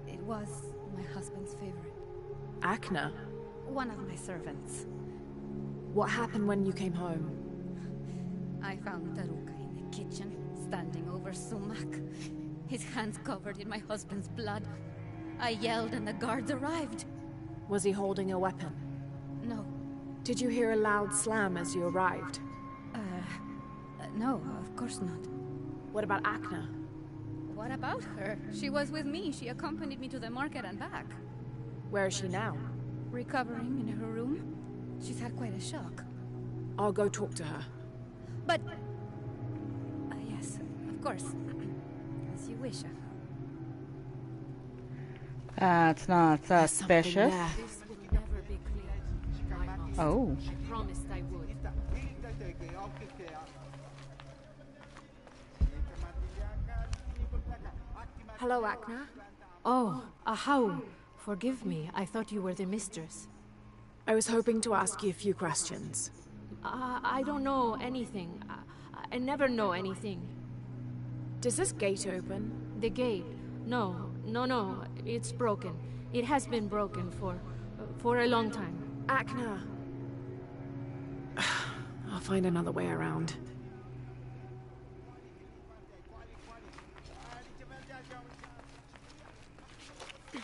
It was my husband's favorite. Akna? One of my servants. What happened when you came home? I found Taruka in the kitchen, standing over Sumac. His hands covered in my husband's blood. I yelled and the guards arrived. Was he holding a weapon? No. Did you hear a loud slam as you arrived? No, of course not. What about Akna? What about her? She was with me. She accompanied me to the market and back. Where is she now? Recovering in her room. She's had quite a shock. I'll go talk to her. But... yes, of course. As you wish, That's not suspicious. This would never be clear. Oh. I promised I would. Hello, Akna. Oh, Ahau. Forgive me. I thought you were the mistress. I was hoping to ask you a few questions. I don't know anything. I never know anything. Does this gate open? The gate? No. It's broken. It has been broken for a long time. Akna. I'll find another way around.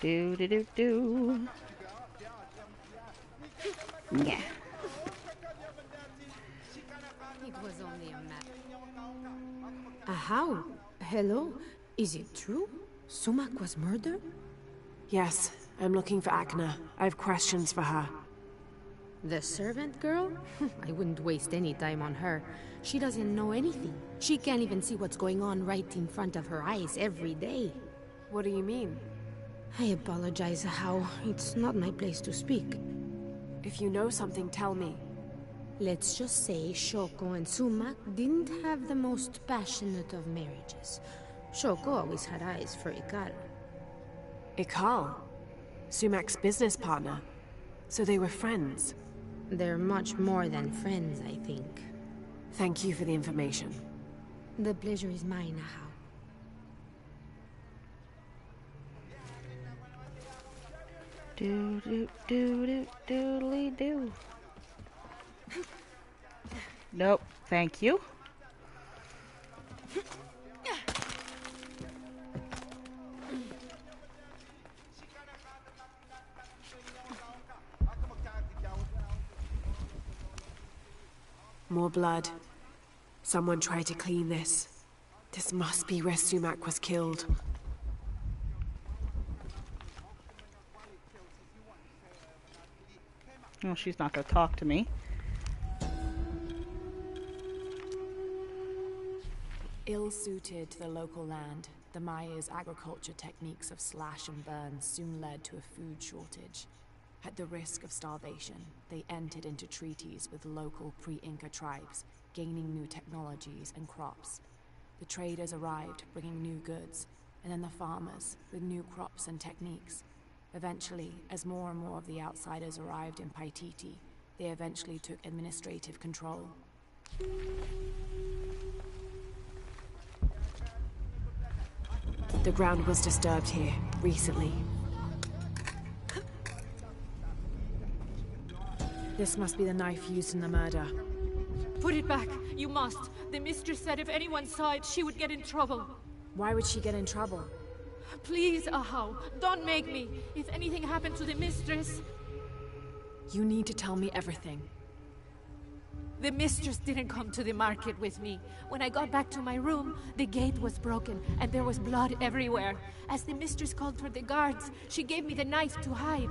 Do. Yeah. It was only a matter. How? Hello? Is it true? Sumac was murdered? Yes, I'm looking for Akna. I have questions for her. The servant girl? I wouldn't waste any time on her. She doesn't know anything. She can't even see what's going on right in front of her eyes every day. What do you mean? I apologize, How. It's not my place to speak. If you know something, tell me. Let's just say Shoko and Sumac didn't have the most passionate of marriages. Shoko always had eyes for Ikal. Ikal? Sumac's business partner. So they were friends. They're much more than friends, I think. Thank you for the information. The pleasure is mine, How. Doodly-do. Nope, thank you. More blood. Someone tried to clean this. This must be where Sumac was killed. Well, she's not going to talk to me. Ill-suited to the local land, the Maya's agriculture techniques of slash and burn soon led to a food shortage. At the risk of starvation, they entered into treaties with local pre-Inca tribes, gaining new technologies and crops. The traders arrived, bringing new goods, and then the farmers, with new crops and techniques. Eventually, as more and more of the outsiders arrived in Paititi, they eventually took administrative control. The ground was disturbed here, recently. This must be the knife used in the murder. Put it back. You must. The mistress said if anyone saw it, she would get in trouble. Why would she get in trouble? Please, Ahau, don't make me. If anything happened to the mistress... You need to tell me everything. The mistress didn't come to the market with me. When I got back to my room, the gate was broken, and there was blood everywhere. As the mistress called for the guards, she gave me the knife to hide.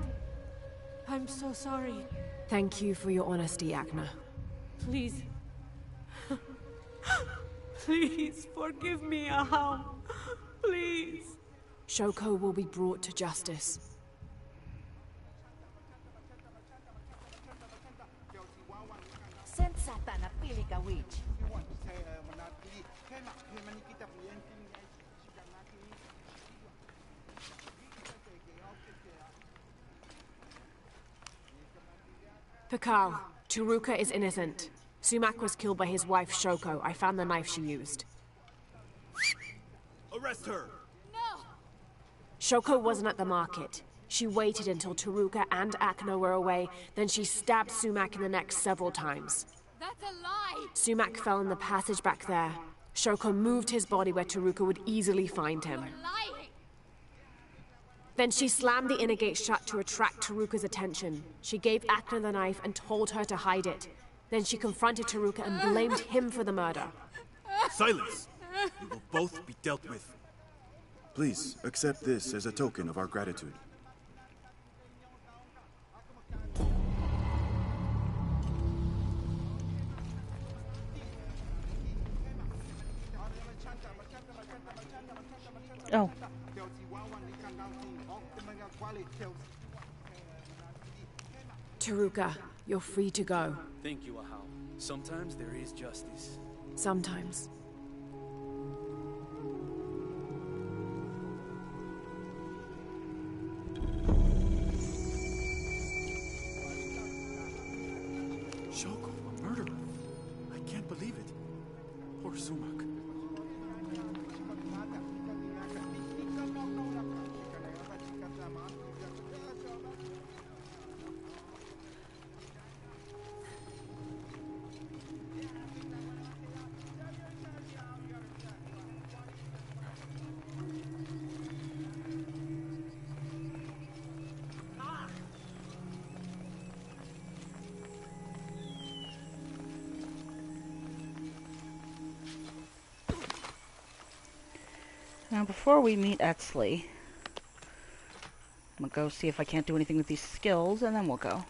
I'm so sorry. Thank you for your honesty, Akna. Please. Please, forgive me, Ahau. Please. Shoko will be brought to justice. Pakal, Turuka is innocent. Sumac was killed by his wife, Shoko. I found the knife she used. Arrest her! Shoko wasn't at the market. She waited until Turuka and Akna were away, then she stabbed Sumac in the neck several times. That's a lie! Sumac fell in the passage back there. Shoko moved his body where Turuka would easily find him. Lying! Then she slammed the inner gate shut to attract Turuka's attention. She gave Akna the knife and told her to hide it. Then she confronted Turuka and blamed him for the murder. Silence! You will both be dealt with. Please, accept this as a token of our gratitude. Oh. Turuka, you're free to go. Thank you, Ahau. Sometimes there is justice. Sometimes. Shoko, a murderer. I can't believe it. Poor Sumac. Now, before we meet Etzli, I'm gonna go see if I can't do anything with these skills, and then we'll go.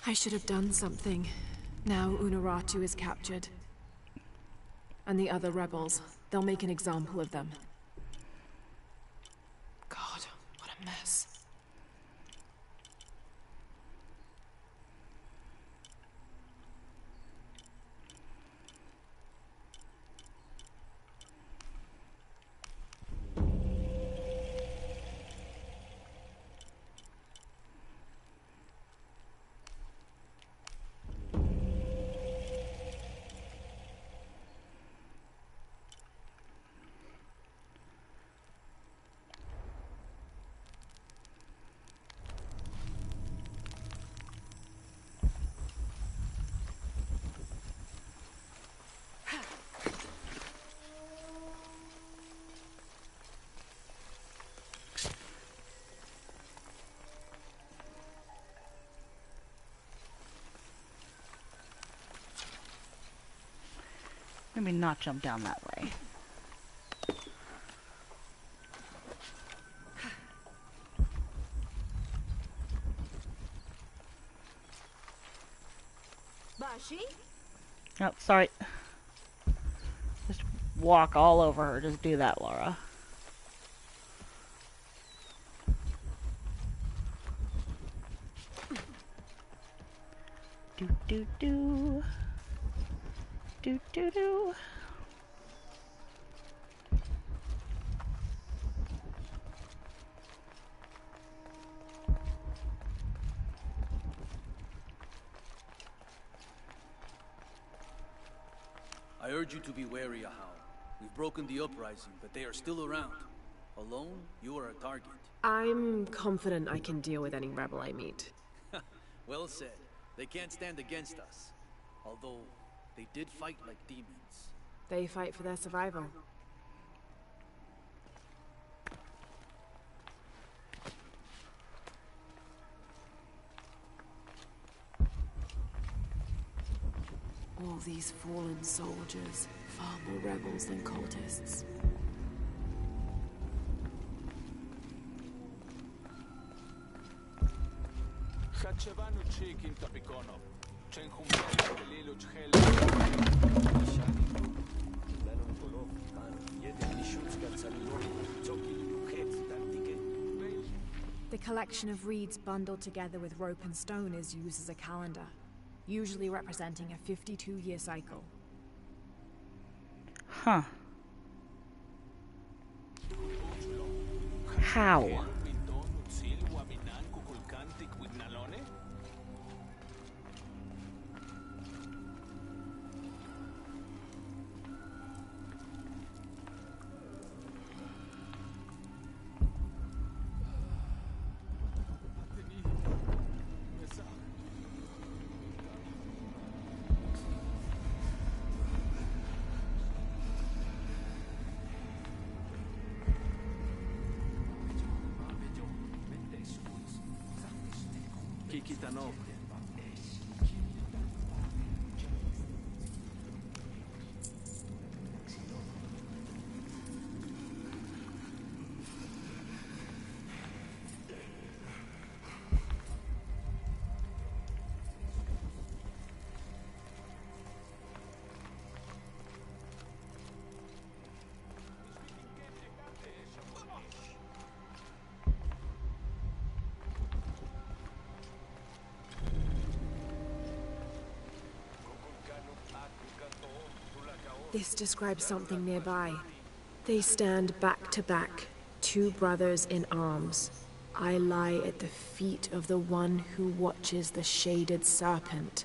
I should have done something. Now Unuratu is captured. And the other rebels, they'll make an example of them. God, what a mess. Maybe not jump down that way. Bashi? Oh, sorry. Just walk all over her. Just do that, Laura. Do do do. Do do do. I urge you to be wary, Ahau. We've broken the uprising, but they are still around. Alone, you are a target. I'm confident I can deal with any rebel I meet. Well said. They can't stand against us. Although, they did fight like demons. They fight for their survival. All these fallen soldiers, far more rebels than cultists. The collection of reeds bundled together with rope and stone is used as a calendar, usually representing a 52-year cycle. Huh. How? This describes something nearby. They stand back to back, two brothers in arms. I lie at the feet of the one who watches the shaded serpent.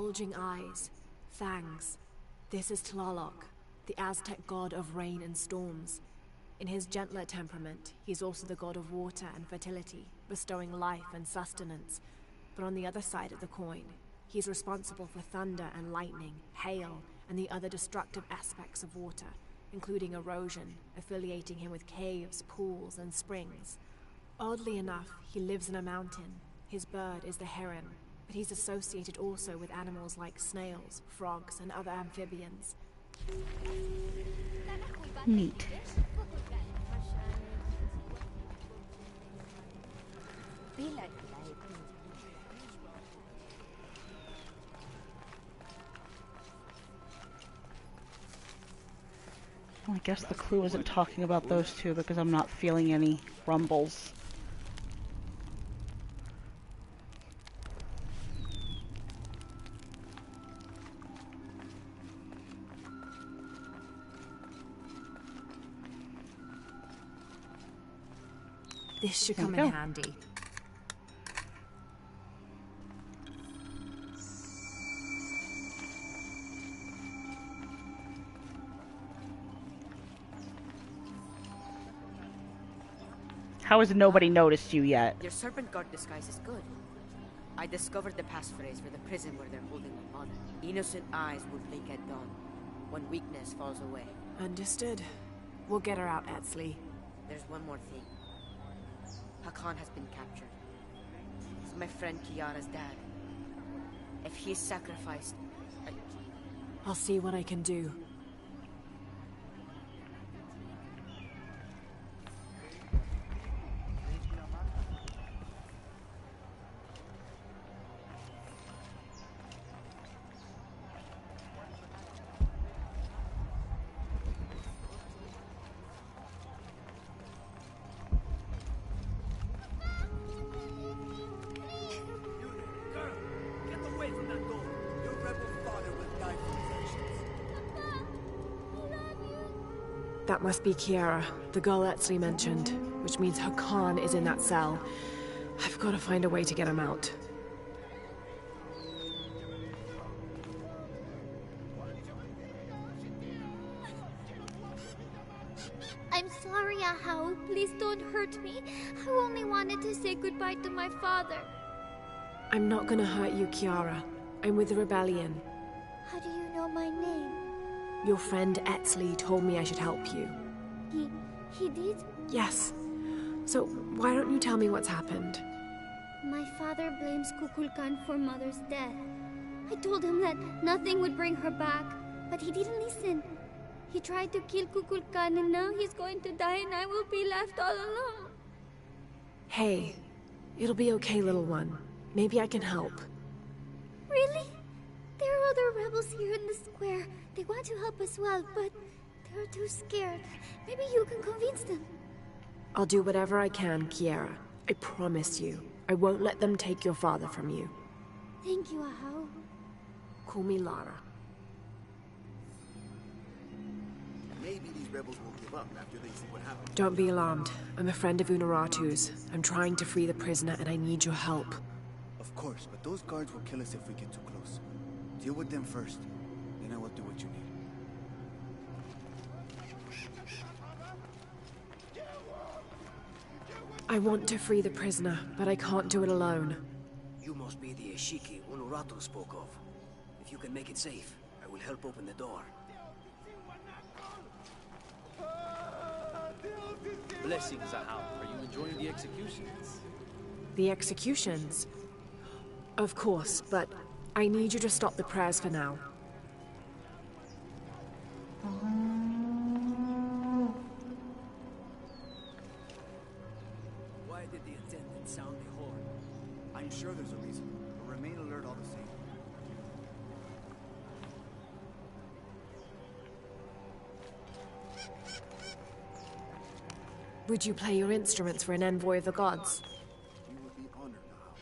bulging eyes, fangs. This is Tlaloc, the Aztec god of rain and storms. In his gentler temperament, he's also the god of water and fertility, bestowing life and sustenance. But on the other side of the coin, he's responsible for thunder and lightning, hail, and the other destructive aspects of water, including erosion, affiliating him with caves, pools, and springs. Oddly enough, he lives in a mountain. His bird is the heron, but he's associated also with animals like snails, frogs, and other amphibians. Neat. Well, I guess the clue isn't talking about those two because I'm not feeling any rumbles. This should come in handy. How has nobody noticed you yet? Your serpent guard disguise is good. I discovered the passphrase for the prison where they're holding my mother. Innocent eyes will blink at dawn, when weakness falls away. Understood. We'll get her out, Etzli. There's one more thing. Hakan has been captured. He's my friend Kiara's dad. If he is sacrificed, I'll see what I can do. That must be Kiara, the girl Etzli mentioned, which means Hakan is in that cell. I've got to find a way to get him out. I'm sorry, Ahau. Please don't hurt me. I only wanted to say goodbye to my father. I'm not gonna hurt you, Kiara. I'm with the rebellion. How do you know my name? Your friend Etzli told me I should help you. He did? Yes. So, why don't you tell me what's happened? My father blames Kukulkan for Mother's death. I told him that nothing would bring her back, but he didn't listen. He tried to kill Kukulkan and now he's going to die and I will be left all alone. Hey, it'll be okay, little one. Maybe I can help. Really? There are other rebels here in the square. They want to help as well, but they're too scared. Maybe you can convince them. I'll do whatever I can, Kiara. I promise you. I won't let them take your father from you. Thank you, Ahau. Call me Lara. Maybe these rebels will give up after they see what happened. Don't be alarmed. I'm a friend of Unuratu's. I'm trying to free the prisoner and I need your help. Of course, but those guards will kill us if we get too close. Deal with them first, then I will do what you need. I want to free the prisoner, but I can't do it alone. You must be the Ishiki Unuratu spoke of. If you can make it safe, I will help open the door. Blessings, Ahau. Are you enjoying the executions? The executions? Of course, but I need you to stop the prayers for now. Why did the attendant sound the horn? I'm sure there's a reason, but remain alert all the same. Would you play your instruments for an envoy of the gods? You would be honored now.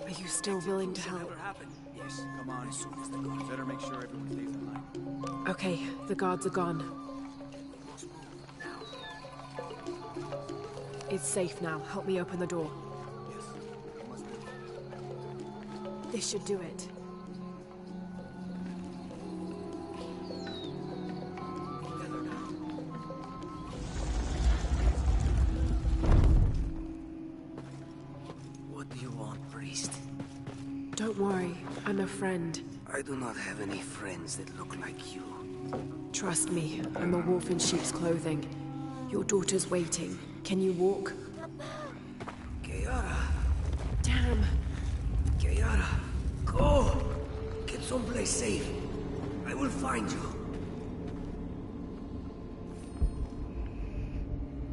Are you still willing to help. Yes. Come on. Better make sure everyone stays in line. Okay, the guards are gone. It's safe now. Help me open the door. Yes. I must do. This should do it. What do you want, priest? Don't worry, I'm a friend. I do not have any friends that look like you. Trust me, I'm a wolf in sheep's clothing. Your daughter's waiting. Can you walk? Kiara, Damn! Kiara, go! Get someplace safe. I will find you.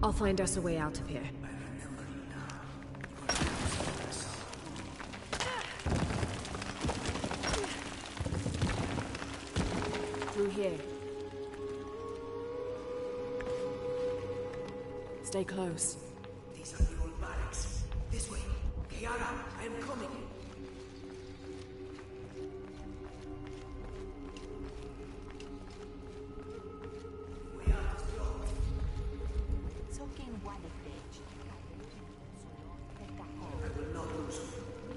I'll find us a way out of here. Through here. Stay close. These are the old barracks. This way. Kiara, I am coming.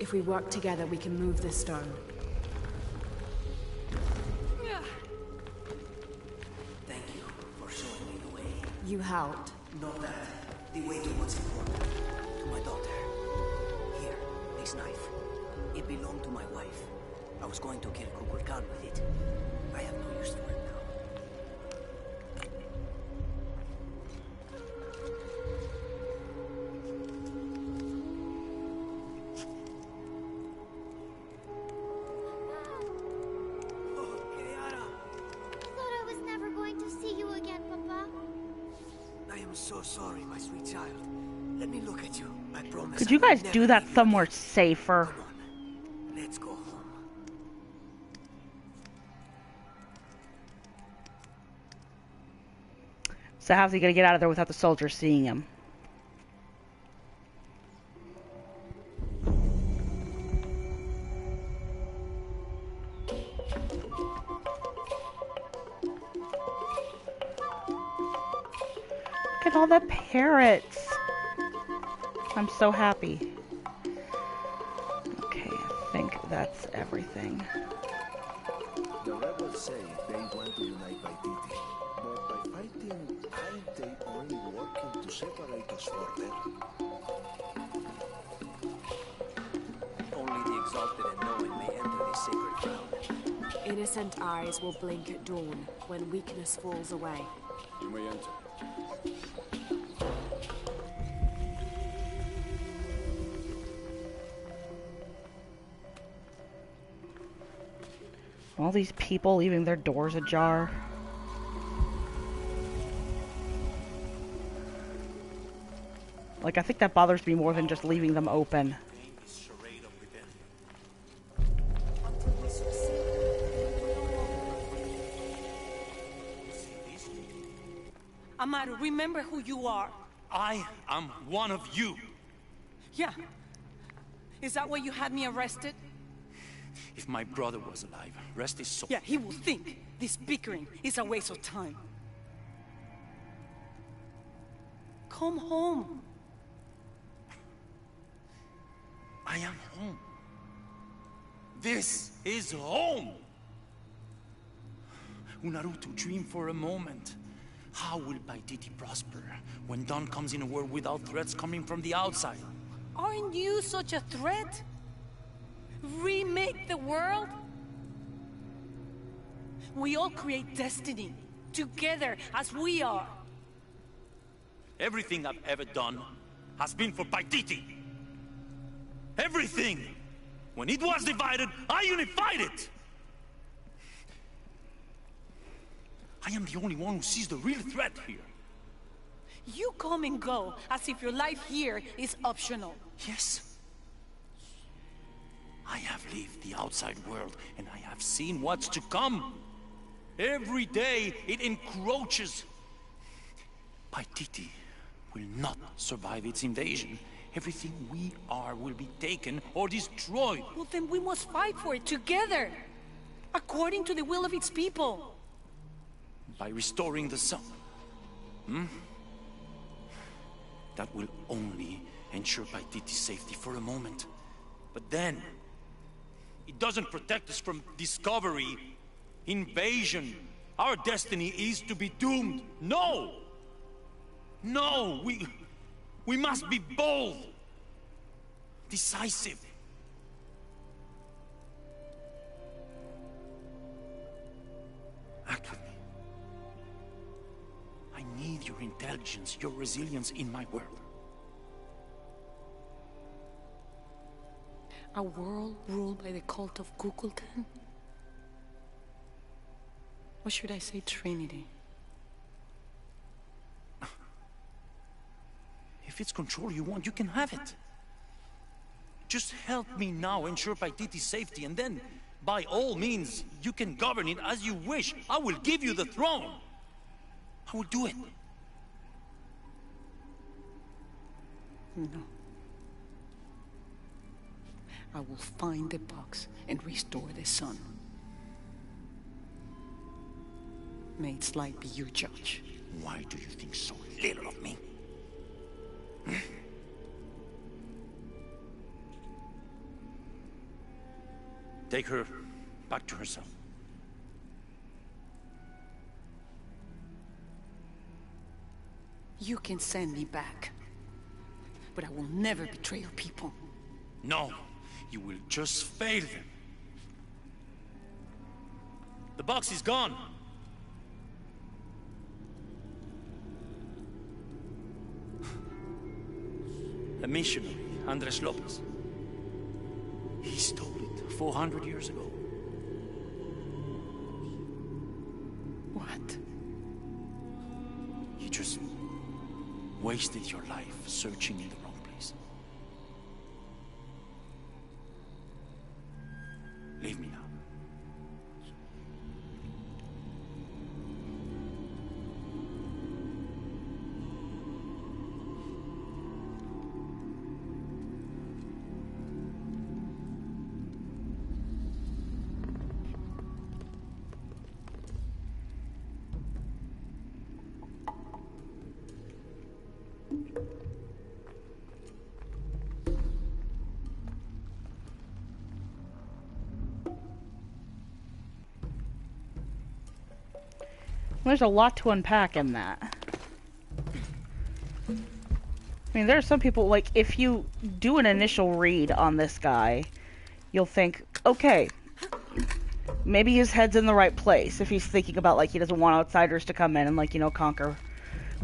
If we work together, we can move this stone. Thank you for showing me the way. You helped. Not that. The way to what's important. To my daughter. Here, this knife. It belonged to my wife. I was going to kill Kukul Khan with it. I have no use for it now. So sorry, my sweet child. Let me look at you. I promise. Could you guys do that somewhere safer? Come on. Let's go home. So how's he gonna get out of there without the soldiers seeing him? Look at all the parrots. I'm so happy. Okay, I think that's everything. The rebels say they want to unite Paititi, but by fighting, aren't they only working to separate us further? Only the exalted and knowing may enter this sacred ground. Innocent eyes will blink at dawn when weakness falls away. You may enter. All these people leaving their doors ajar. Like, I think that bothers me more than just leaving them open. Amaru, remember who you are. I am one of you. Yeah. Is that why you had me arrested? If my brother was alive, rest his soul. Yeah, he will think this bickering is a waste of time. Come home. I am home. This is home. Unarutu, dream for a moment. How will Paititi prosper when Dawn comes in a world without threats coming from the outside? Aren't you such a threat? Remake the world? We all create destiny, together as we are. Everything I've ever done has been for Paititi. Everything! When it was divided, I unified it! I am the only one who sees the real threat here. You come and go as if your life here is optional. Yes. I have lived the outside world, and I have seen what's to come. Every day, it encroaches. Paititi will not survive its invasion, Everything we are will be taken or destroyed. Well, then we must fight for it together, according to the will of its people. By restoring the sun. That will only ensure Paititi's safety for a moment. But then, it doesn't protect us from discovery, invasion. Our destiny is to be doomed. No! No! We must be bold. Decisive. Act with me. I need your intelligence, your resilience in my world. A world ruled by the cult of Kukulkan? Or should I say Trinity? If it's control you want, you can have it. Just help me now ensure Paititi's safety, and then, by all means, you can govern it as you wish. I will give you the throne. I will do it. No. I will find the box and restore the sun. May its light be your judge. Why do you think so little of me? Take her back to her cell. You can send me back, but I will never betray your people. No, you will just fail them. The box is gone. A missionary, Andres Lopez. He stole it 400 years ago. What? You just wasted your life searching in the wrong place. Leave me now. There's a lot to unpack in that. I mean, there are some people, like, if you do an initial read on this guy, you'll think, okay, maybe his head's in the right place. If he's thinking about, like, he doesn't want outsiders to come in and, like, you know, conquer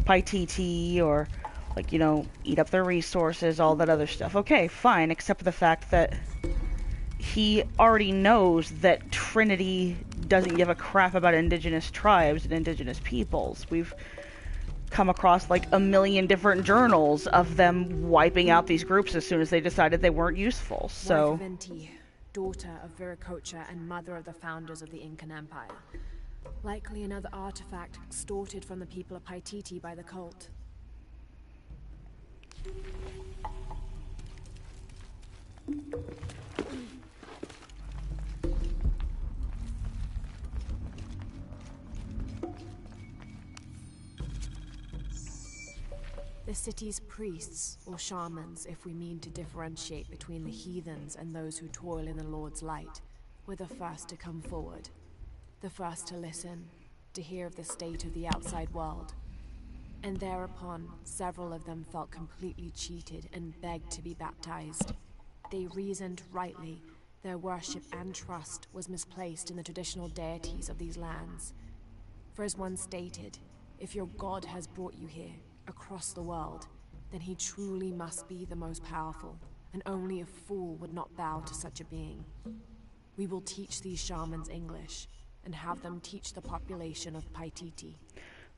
Paititi or, like, you know, eat up their resources, all that other stuff. Okay, fine, except for the fact that he already knows that Trinity doesn't give a crap about indigenous tribes and indigenous peoples. We've come across like a million different journals of them wiping out these groups as soon as they decided they weren't useful. So, Wife of Inti, daughter of Viracocha and mother of the founders of the Incan Empire. Likely another artifact extorted from the people of Paititi by the cult. The city's priests, or shamans, if we mean to differentiate between the heathens and those who toil in the Lord's light, were the first to come forward. The first to listen, to hear of the state of the outside world. And thereupon, several of them felt completely cheated and begged to be baptized. They reasoned rightly. Their worship and trust was misplaced in the traditional deities of these lands. For as one stated, if your God has brought you here, across the world, then he truly must be the most powerful, and only a fool would not bow to such a being. We will teach these shamans English, and have them teach the population of Paititi.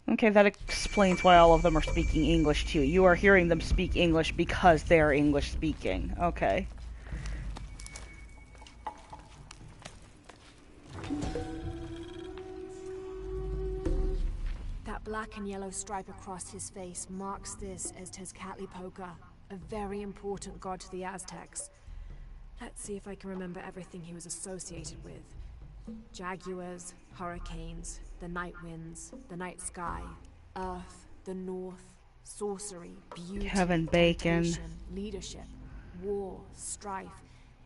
okay, that explains why all of them are speaking English to you. You are hearing them speak English because they are English speaking. Okay. That black and yellow stripe across his face marks this as Tezcatlipoca, a very important god to the Aztecs. Let's see if I can remember everything he was associated with. Jaguars, hurricanes, the night winds, the night sky, earth, the north, sorcery, beauty, Kevin Bacon, temptation, leadership, war, strife,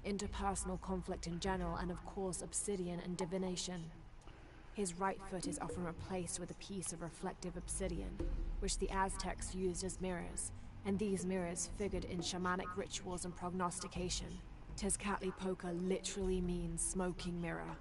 interpersonal conflict in general, and of course obsidian and divination. His right foot is often replaced with a piece of reflective obsidian, which the Aztecs used as mirrors, and these mirrors figured in shamanic rituals and prognostication. Tezcatlipoca literally means smoking mirror.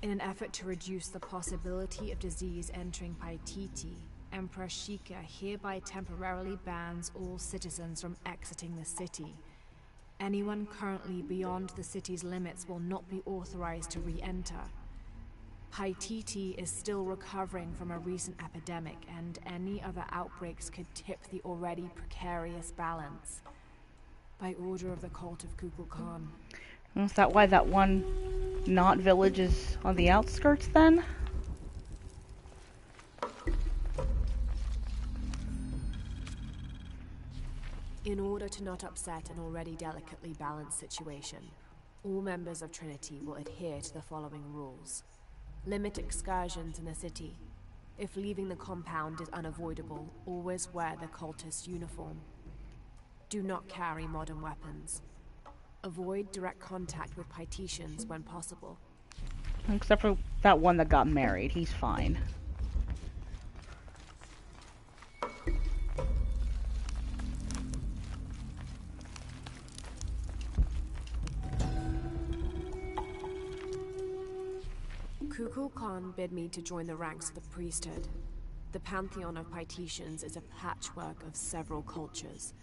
In an effort to reduce the possibility of disease entering Paititi, Emperor Shika hereby temporarily bans all citizens from exiting the city. Anyone currently beyond the city's limits will not be authorized to re-enter. Paititi is still recovering from a recent epidemic, and any other outbreaks could tip the already precarious balance. By order of the cult of Kukulkan. Is that why that one not village is on the outskirts then? In order to not upset an already delicately balanced situation, all members of Trinity will adhere to the following rules. Limit excursions in the city. If leaving the compound is unavoidable, always wear the cultist uniform. Do not carry modern weapons. Avoid direct contact with Paititians when possible. Except for that one that got married, he's fine. Kukulkan bid me to join the ranks of the priesthood. The pantheon of Paititians is a patchwork of several cultures.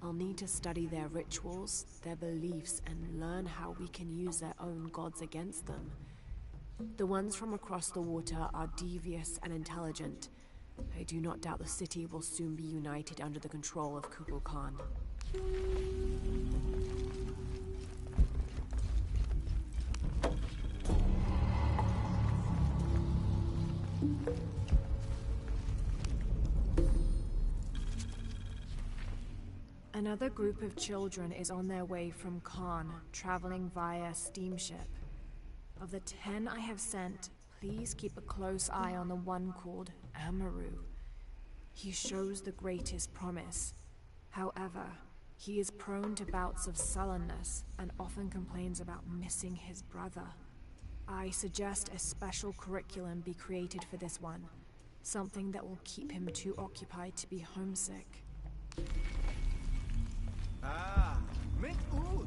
I'll need to study their rituals, their beliefs, and learn how we can use their own gods against them. The ones from across the water are devious and intelligent. I do not doubt the city will soon be united under the control of Kukulkan. Another group of children is on their way from Khan, traveling via steamship. Of the 10 I have sent, please keep a close eye on the one called Amaru. He shows the greatest promise. However, he is prone to bouts of sullenness and often complains about missing his brother. I suggest a special curriculum be created for this one, something that will keep him too occupied to be homesick. Ah, mit gut.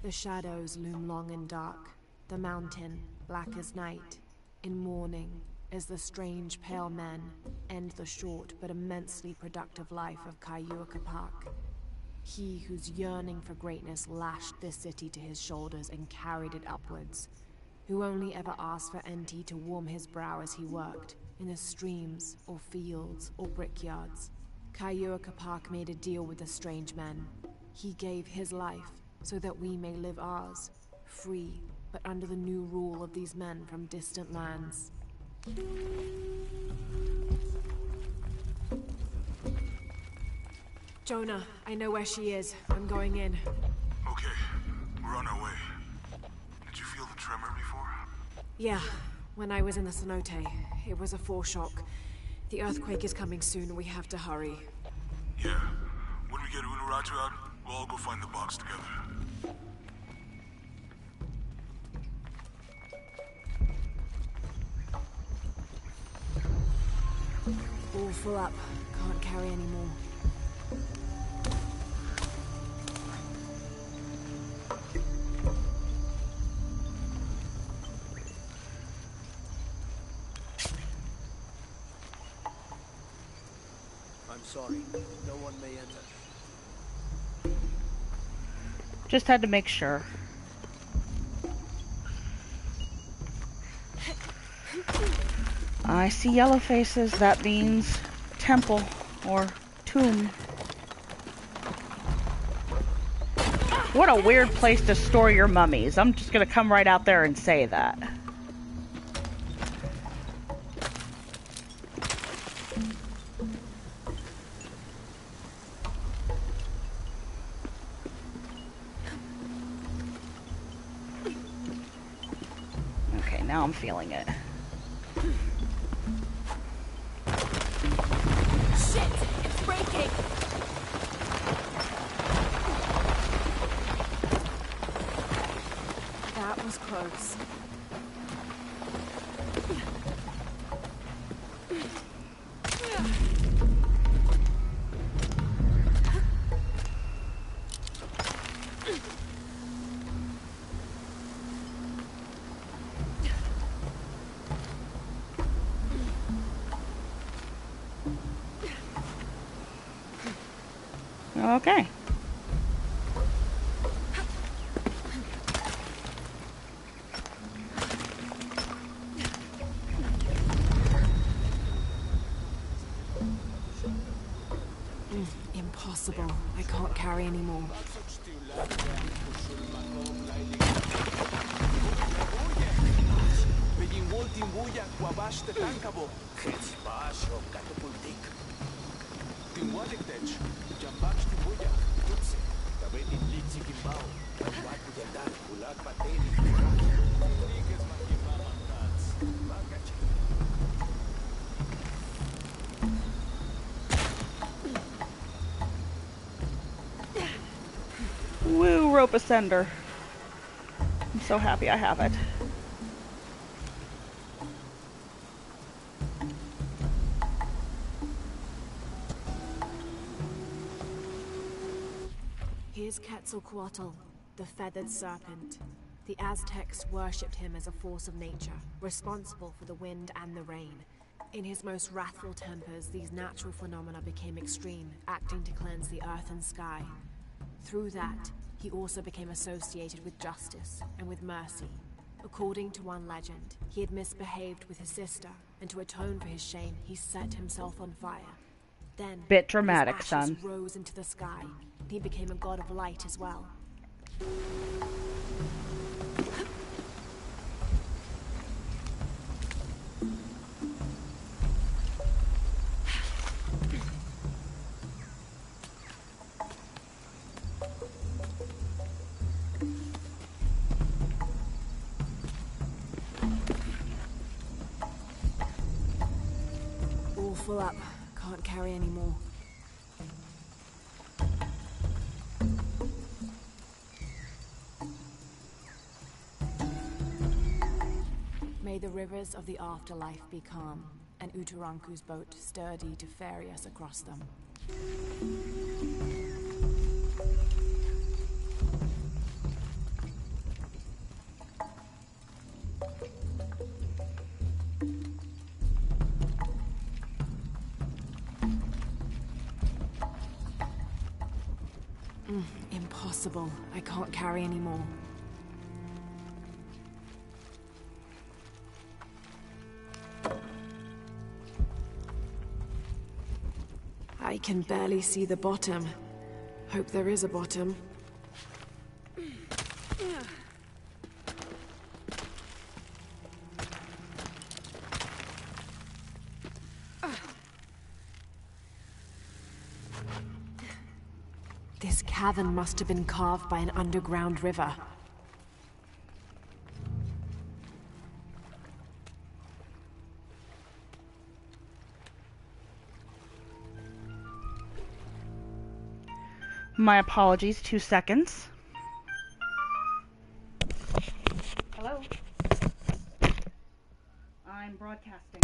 The shadows loom long and dark, the mountain black as night. In mourning, as the strange pale men end the short but immensely productive life of Kayuakapak. He whose yearning for greatness lashed this city to his shoulders and carried it upwards. Who only ever asked for Enti to warm his brow as he worked, in the streams, or fields, or brickyards. Kayuakapak made a deal with the strange men. He gave his life, so that we may live ours, free, but under the new rule of these men from distant lands. Jonah, I know where she is. I'm going in. Okay, we're on our way. Did you feel the tremor before? Yeah, when I was in the cenote. It was a foreshock. The earthquake is coming soon, we have to hurry. Yeah. When we get Unuratu out, we'll all go find the box together. All full up. Can't carry any more. I'm sorry. No one may enter. Just had to make sure. I see yellow faces. That means temple or tomb. What a weird place to store your mummies. I'm just gonna come right out there and say that. Okay, now I'm feeling it. Shit! It's breaking! That was close. Okay. Impossible. I can't carry anymore. Woo, rope ascender. I'm so happy I have it. Here's Quetzalcoatl, the feathered serpent. The Aztecs worshipped him as a force of nature, responsible for the wind and the rain. In his most wrathful tempers, these natural phenomena became extreme, acting to cleanse the earth and sky. Through that, he also became associated with justice and with mercy. According to one legend, he had misbehaved with his sister, and to atone for his shame, he set himself on fire. Then, Bit dramatic, his son. ashes rose into the sky, and he became a god of light as well. All full up. Can't carry any more. May the rivers of the afterlife be calm, and Uturanku's boat sturdy to ferry us across them. Impossible. I can't carry any more. I can barely see the bottom. Hope there is a bottom. This cavern must have been carved by an underground river. My apologies, 2 seconds. Hello? I'm broadcasting.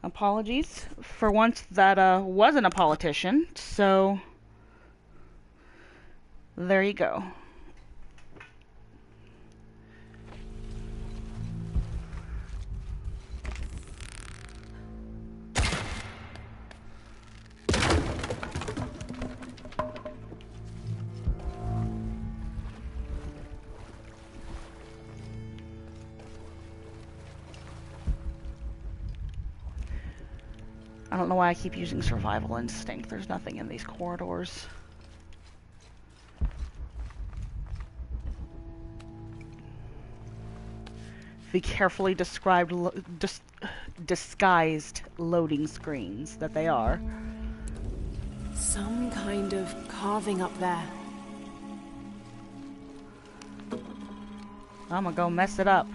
Apologies. For once, that wasn't a politician, so there you go. I don't know why I keep using survival instinct. There's nothing in these corridors. The carefully disguised loading screens that they are. Some kind of carving up there. I'm gonna go mess it up.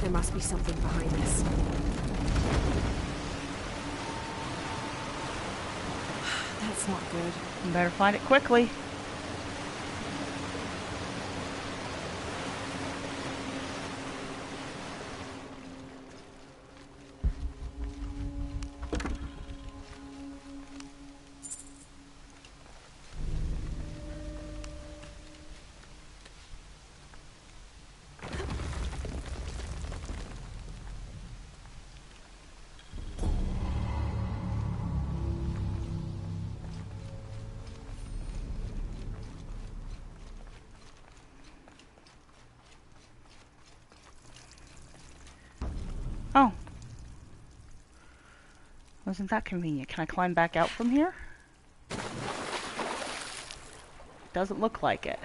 There must be something behind this. That's not good. You better find it quickly. Oh. Wasn't that convenient? Can I climb back out from here? Doesn't look like it.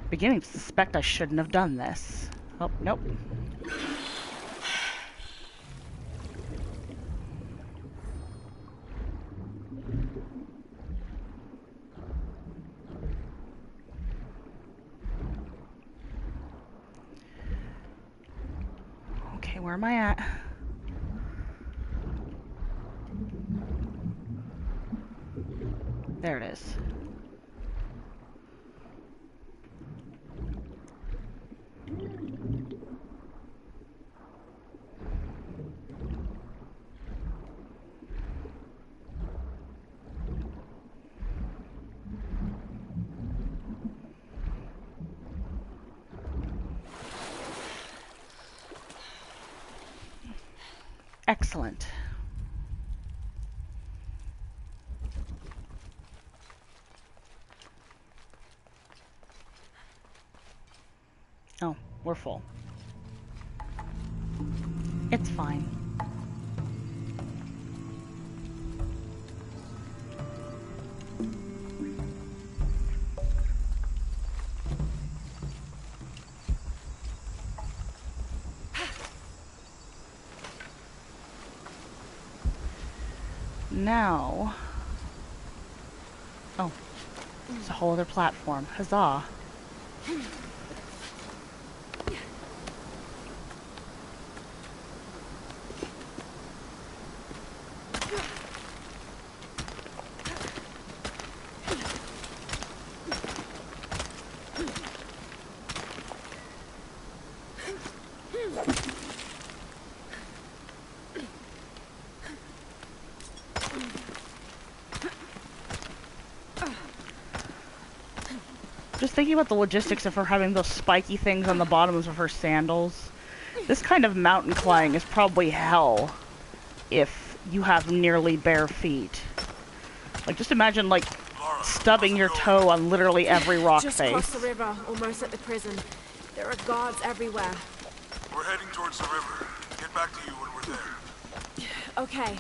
Beginning to suspect I shouldn't have done this. Oh, nope. Okay, where am I at? There it is. Excellent. Oh, we're full. It's fine. Now... Oh, it's a whole other platform. Huzzah. Just thinking about the logistics of her having those spiky things on the bottoms of her sandals. This kind of mountain climbing is probably hell if you have nearly bare feet. Like, just imagine, like, stubbing your toe on literally every rock face. Just crossed the river, almost at the prison. There are guards everywhere. We're heading towards the river. Get back to you when we're there. Okay.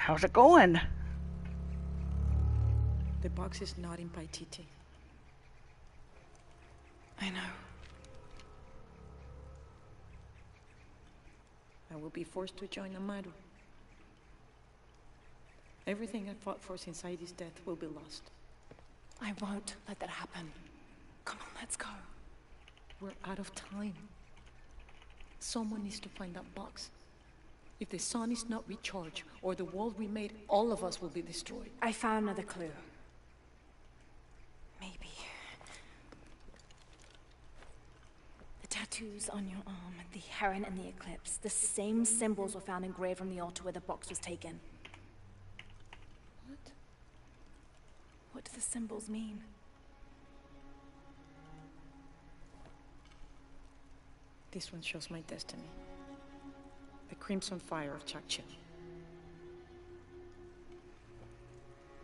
How's it going? The box is not in Paititi. I know. I will be forced to join Amaru. Everything I fought for since Heidi's death will be lost. I won't let that happen. Come on, let's go. We're out of time. Someone needs to find that box. If the sun is not recharged, or the world we made, all of us will be destroyed. I found another clue. Maybe. The tattoos on your arm, the heron and the eclipse, the same symbols were found engraved on the altar where the box was taken. What? What do the symbols mean? This one shows my destiny. The crimson fire of Chakchil.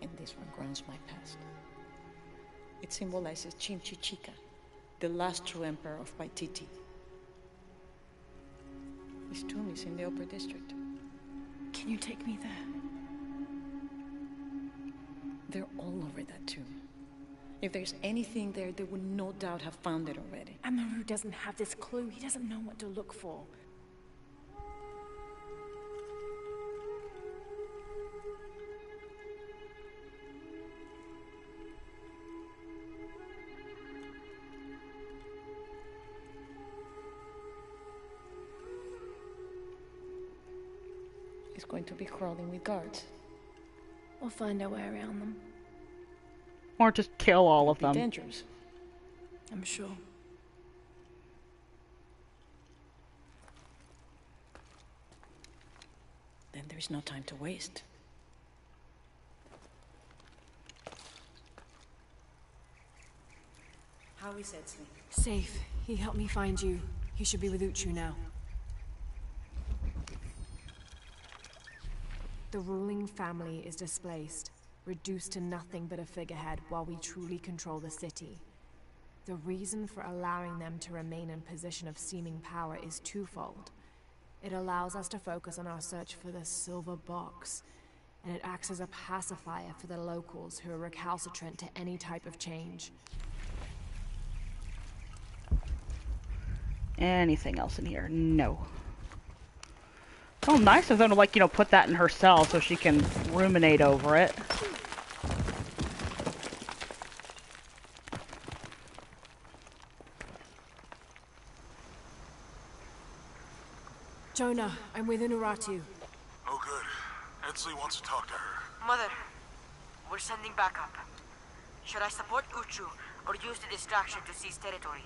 And this one grounds my past. It symbolizes Chimchichica, the last true emperor of Paititi. His tomb is in the upper district. Can you take me there? They're all over that tomb. If there's anything there, they would no doubt have found it already. Amaru doesn't have this clue. He doesn't know what to look for. He's going to be crawling with guards. We'll find our way around them. Or just kill all of It'll be them. dangerous. I'm sure. Then there's no time to waste. How is Edsley? Safe. He helped me find you. He should be with Uchu now. The ruling family is displaced, reduced to nothing but a figurehead while we truly control the city. The reason for allowing them to remain in position of seeming power is twofold. It allows us to focus on our search for the silver box, and it acts as a pacifier for the locals who are recalcitrant to any type of change. Anything else in here? No. Oh, nice of them to, like, you know, put that in her cell so she can ruminate over it. Jonah, I'm with Unuratu. Oh, good. Edsley wants to talk to her. Mother, we're sending backup. Should I support Uchu or use the distraction to seize territory?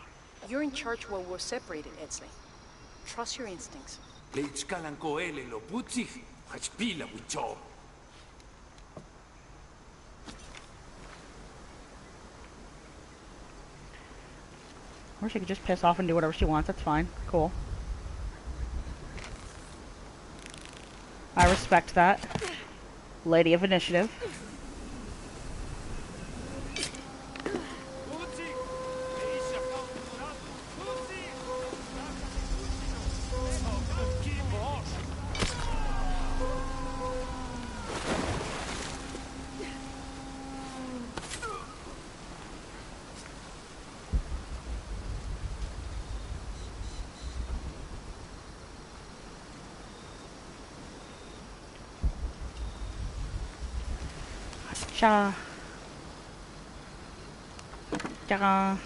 You're in charge while we're separated, Edsley. Trust your instincts. Or she could just piss off and do whatever she wants. That's fine. Cool. I respect that. Lady of initiative. Cha. Cha.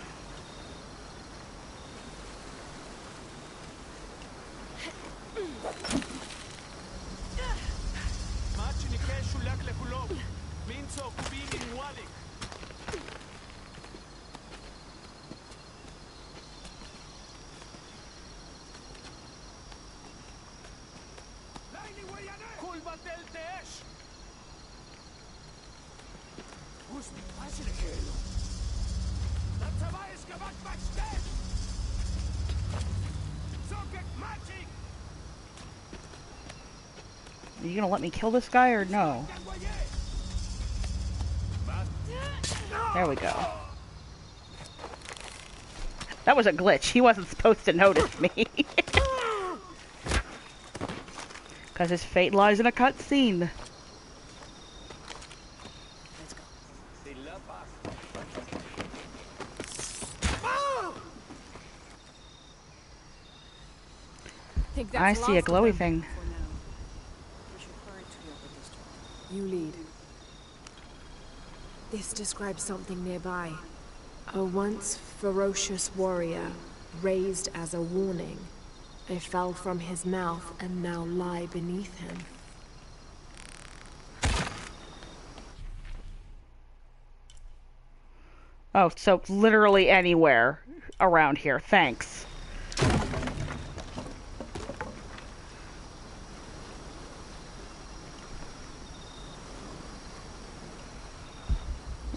Are you gonna let me kill this guy or no? There we go. That was a glitch. He wasn't supposed to notice me. Because his fate lies in a cutscene. Think that's I the see a last of glowy them. thing. You lead. This describes something nearby. A once ferocious warrior, raised as a warning. I fell from his mouth and now lie beneath him. Oh, so literally anywhere around here. Thanks.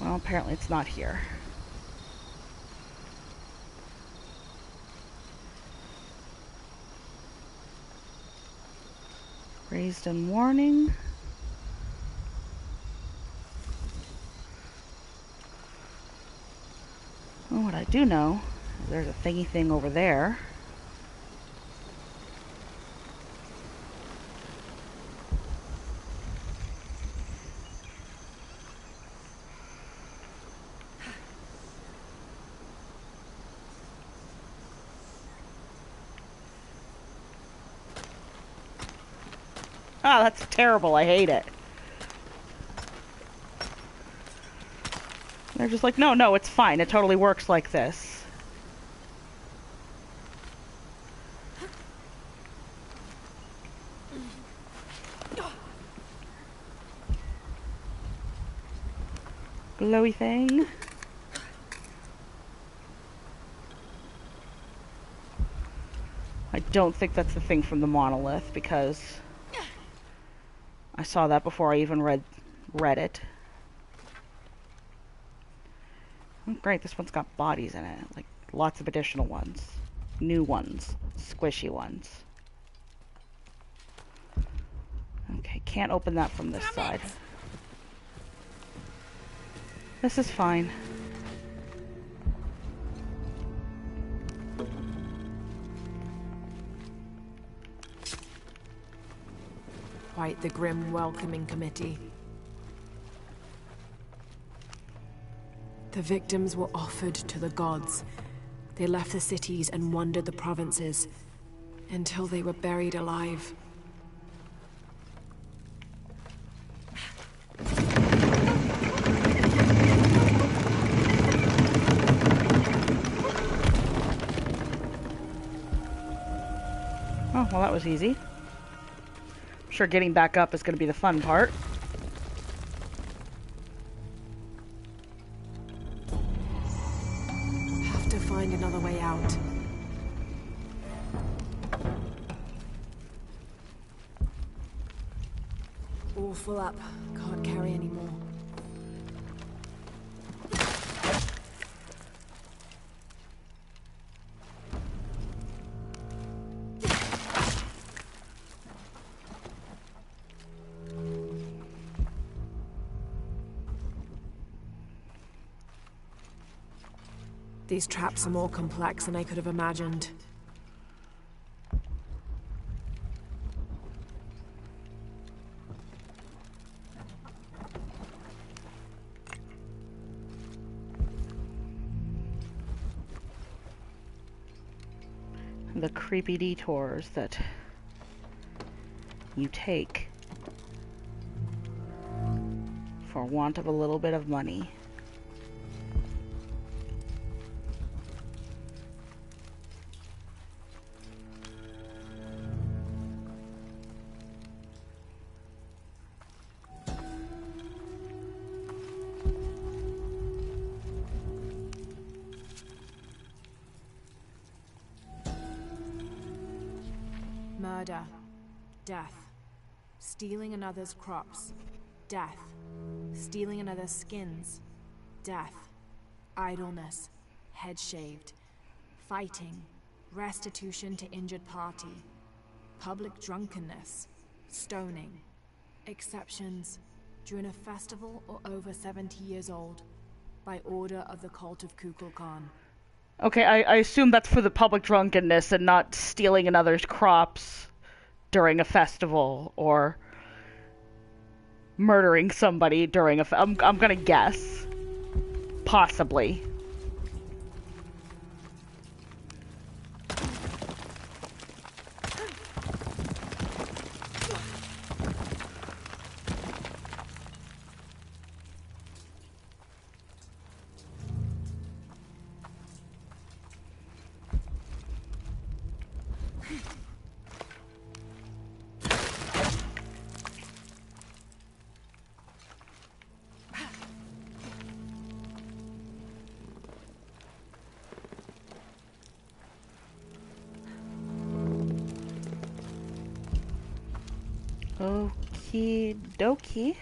Well, apparently it's not here. Raised in warning. Well, what I do know is there's a thingy thing over there. Ah, that's terrible. I hate it. They're just like, no, it's fine. It totally works like this. Glowy thing. I don't think that's the thing from the monolith, because I saw that before I even read it. Oh, great, this one's got bodies in it. Like, lots of additional ones. New ones. Squishy ones. Okay, can't open that from this side. This is fine. Quite the grim welcoming committee. The victims were offered to the gods. They left the cities and wandered the provinces until they were buried alive. Oh, well, that was easy. I'm sure getting back up is going to be the fun part. Have to find another way out. All full up. Can't carry any more. These traps are more complex than I could have imagined. The creepy detours that you take for want of a little bit of money. Murder. Death. Stealing another's crops. Death. Stealing another's skins. Death. Idleness. Head shaved. Fighting. Restitution to injured party. Public drunkenness. Stoning. Exceptions. During a festival or over 70 years old. By order of the cult of Kukulkan. Okay, I assume that's for the public drunkenness and not stealing another's crops during a festival or murdering somebody during I'm gonna guess. Possibly. Okie dokie.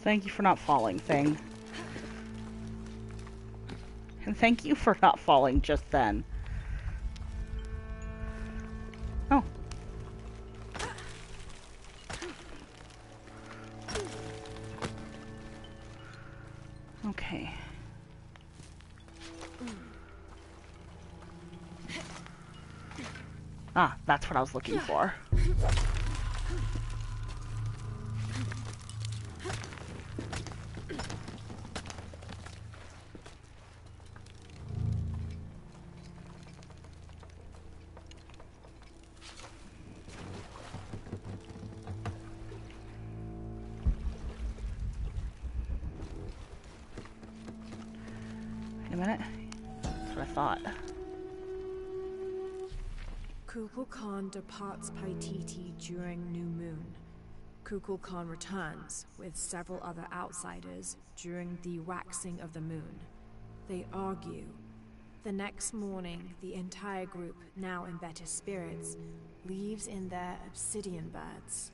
Thank you for not falling, thing. And thank you for not falling just then. Oh. Okay. Ah, that's what I was looking for. Wait a minute. That's what I thought. Kukulkan departs Paititi during new moon. Kukulkan returns with several other outsiders during the waxing of the moon. They argue. The next morning, the entire group, now in better spirits, leaves in their obsidian birds.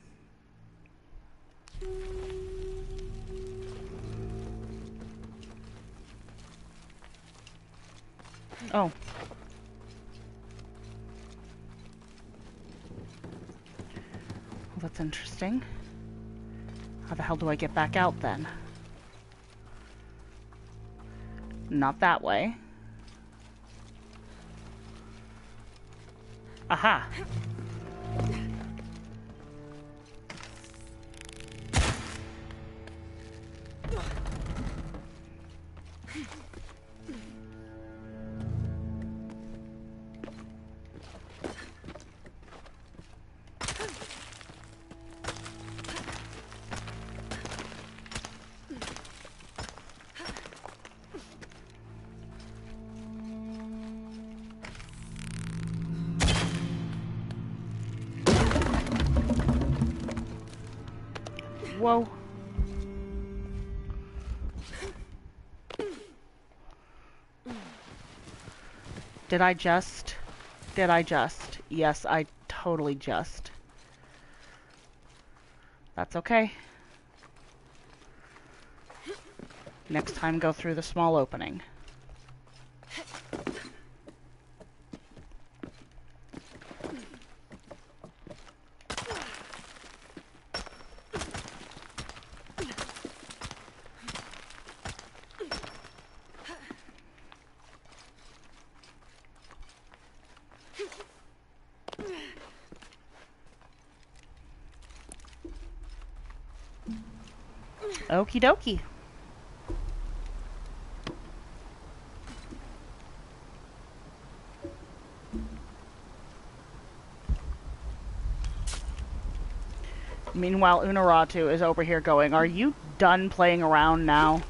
Oh. Well, that's interesting. How the hell do I get back out then? Not that way. Aha! Whoa. Did I just? Yes, I totally just. That's okay. Next time, go through the small opening. Okie dokie. Meanwhile, Unuratu is over here going, are you done playing around now?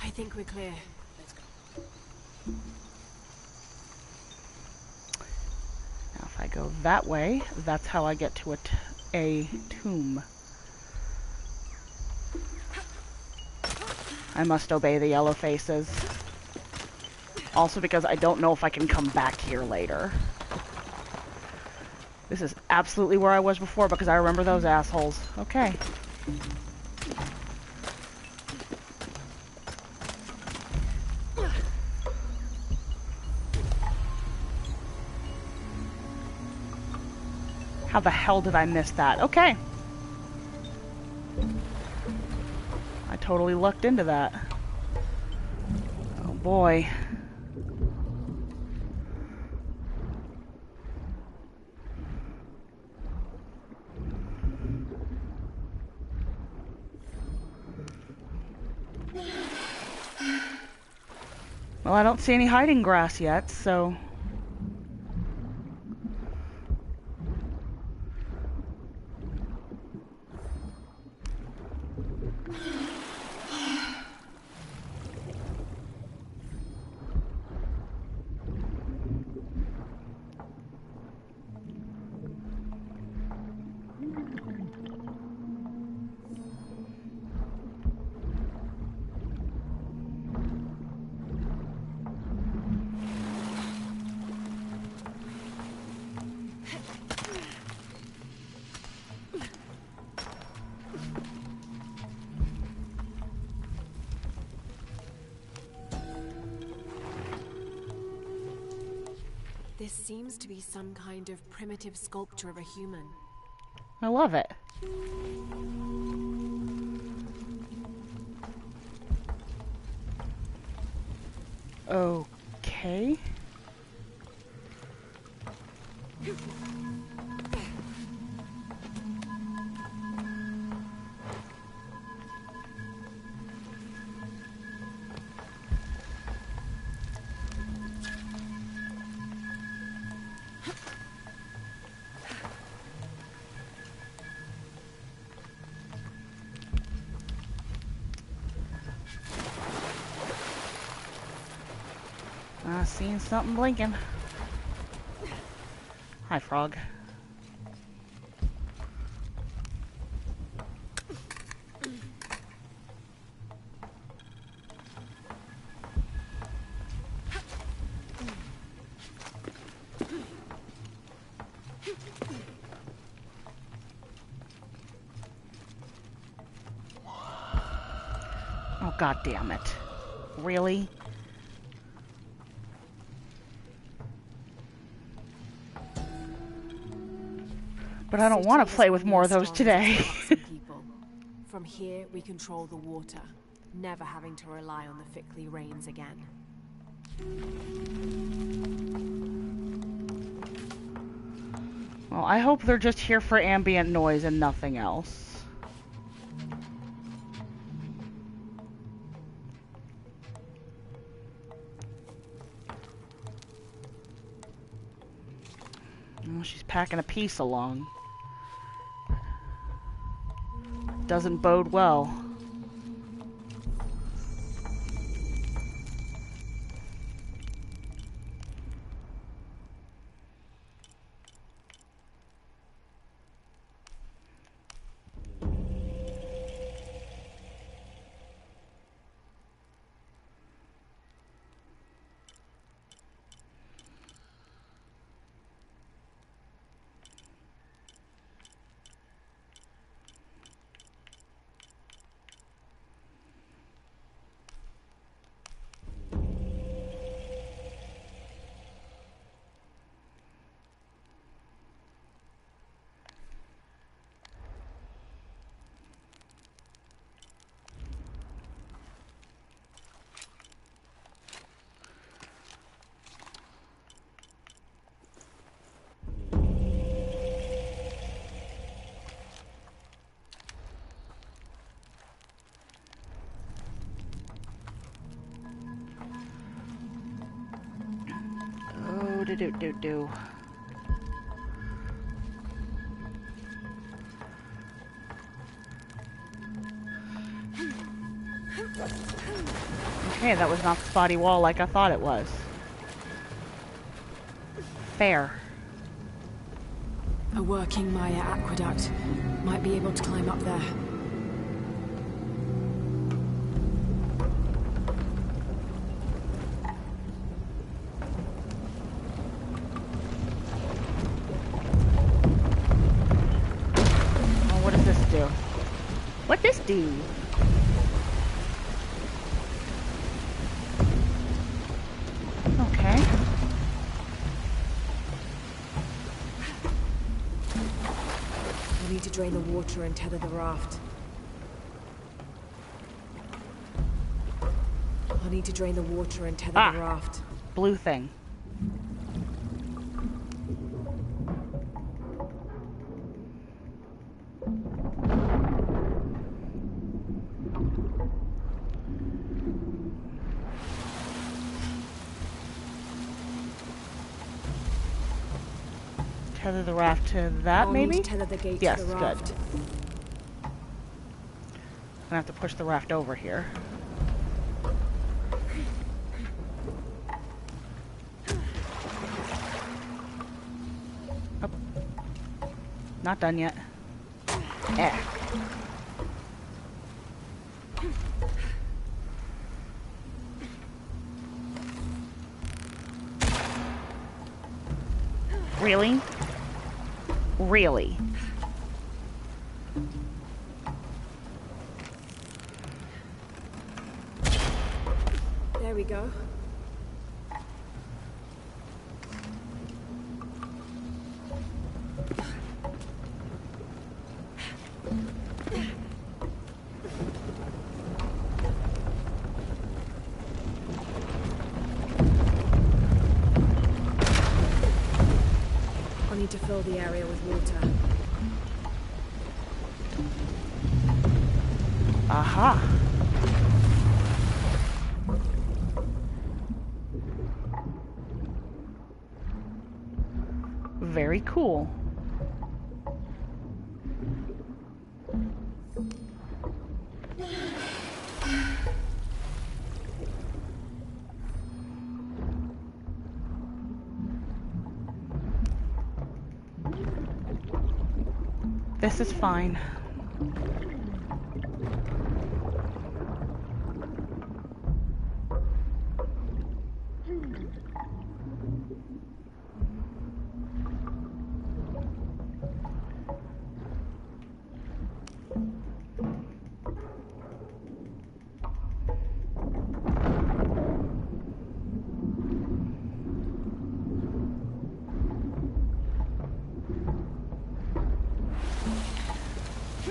I think we're clear. Let's go. Now if I go that way, that's how I get to a tomb. I must obey the yellow faces. Also because I don't know if I can come back here later. This is absolutely where I was before because I remember those assholes. Okay. How the hell did I miss that? Okay. I totally lucked into that. Oh boy. Well, I don't see any hiding grass yet, so... This seems to be some kind of primitive sculpture of a human. I love it. Okay. I seen something blinking. Hi, frog. Oh, god damn it. Really? But I don't want to play with more of those today. From here, we control the water, never having to rely on the Fickley rains again. Well, I hope they're just here for ambient noise and nothing else. Well, she's packing a piece along. Doesn't bode well. Do. Okay, that was not the spotty wall like I thought it was. Fair. A working Maya aqueduct. Might be able to climb up there. Oh, what does this do? What this do? Okay. We need to drain the water and tether the raft. I need to drain the water and tether the raft. Blue thing. Tether the raft to that, maybe? Tether the gate yes, to the good. raft. I'm gonna have to push the raft over here. Oh. Not done yet. Eh. Really? Really? There we go. I need to fill the area with water. Aha. Very cool. This is fine.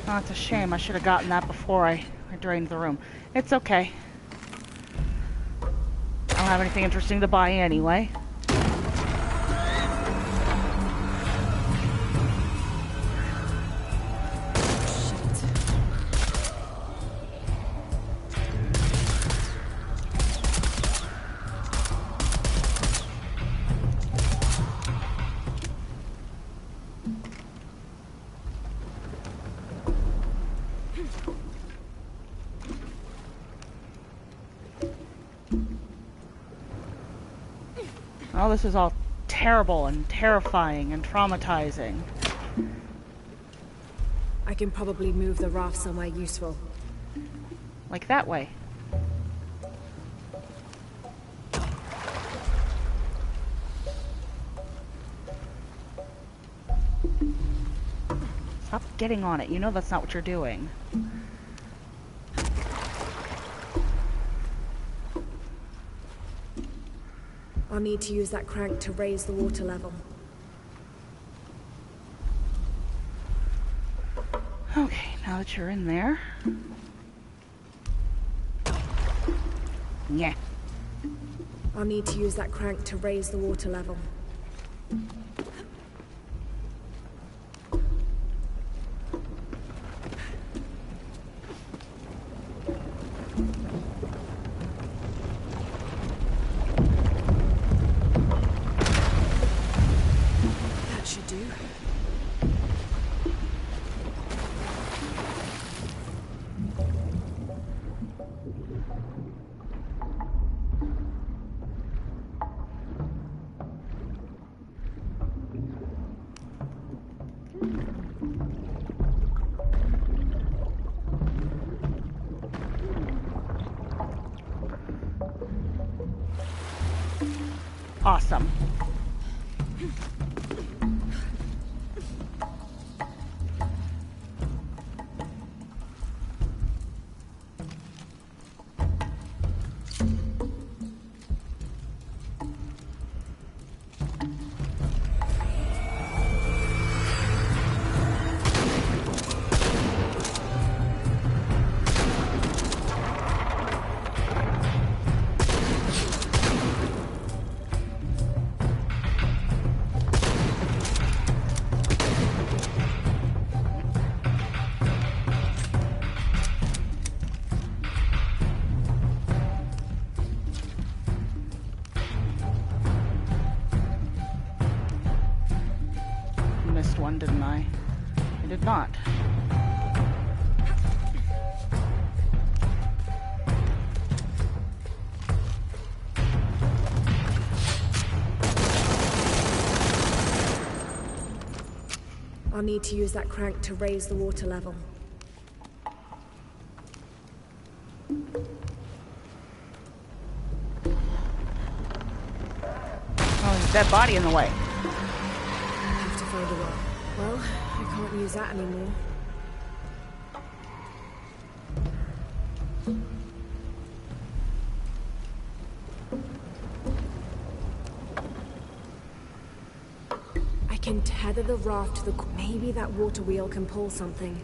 Oh, it's a shame. I should have gotten that before I drained the room. It's okay. I don't have anything interesting to buy anyway. Oh, this is all terrible and terrifying and traumatizing. I can probably move the raft somewhere useful. Like that way. Stop getting on it. You know that's not what you're doing. I'll need to use that crank to raise the water level. Okay, now that you're in there. Yeah. I'll need to use that crank to raise the water level. Awesome. Missed one, didn't I? I did not. I'll need to use that crank to raise the water level. Oh, there's a dead body in the way. Have to find a rock. Well, I can't use that anymore. I can tether the raft to the... Maybe that water wheel can pull something.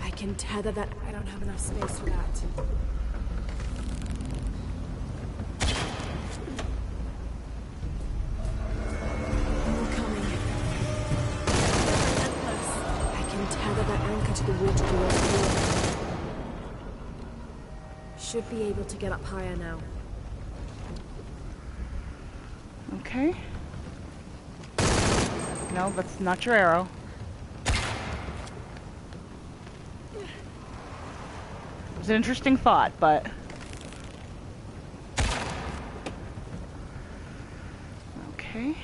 I can tether that... I don't have enough space for that. More coming. I can tether that anchor to the water wheel. Should be able to get up higher now. Okay. No, that's not your arrow. It was an interesting thought, but... Okay.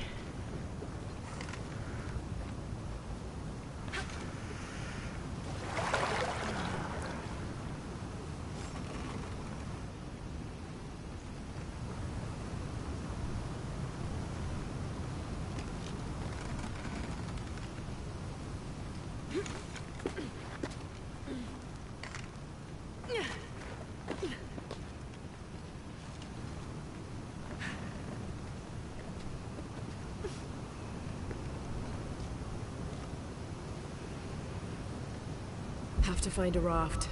Have to find a raft.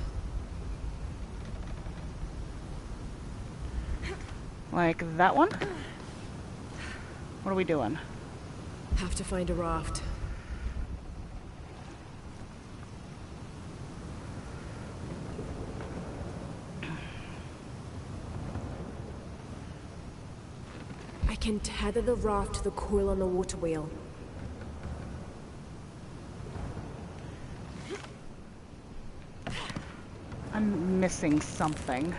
Like that one? What are we doing? Have to find a raft. I can tether the raft to the coil on the water wheel. I'm missing something.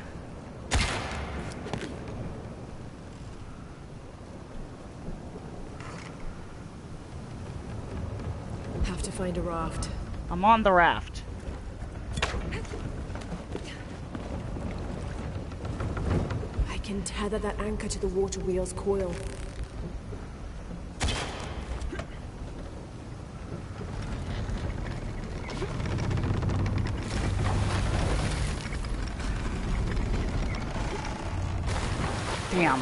Have to find a raft. I'm on the raft. I can tether that anchor to the water wheel's coil. Damn.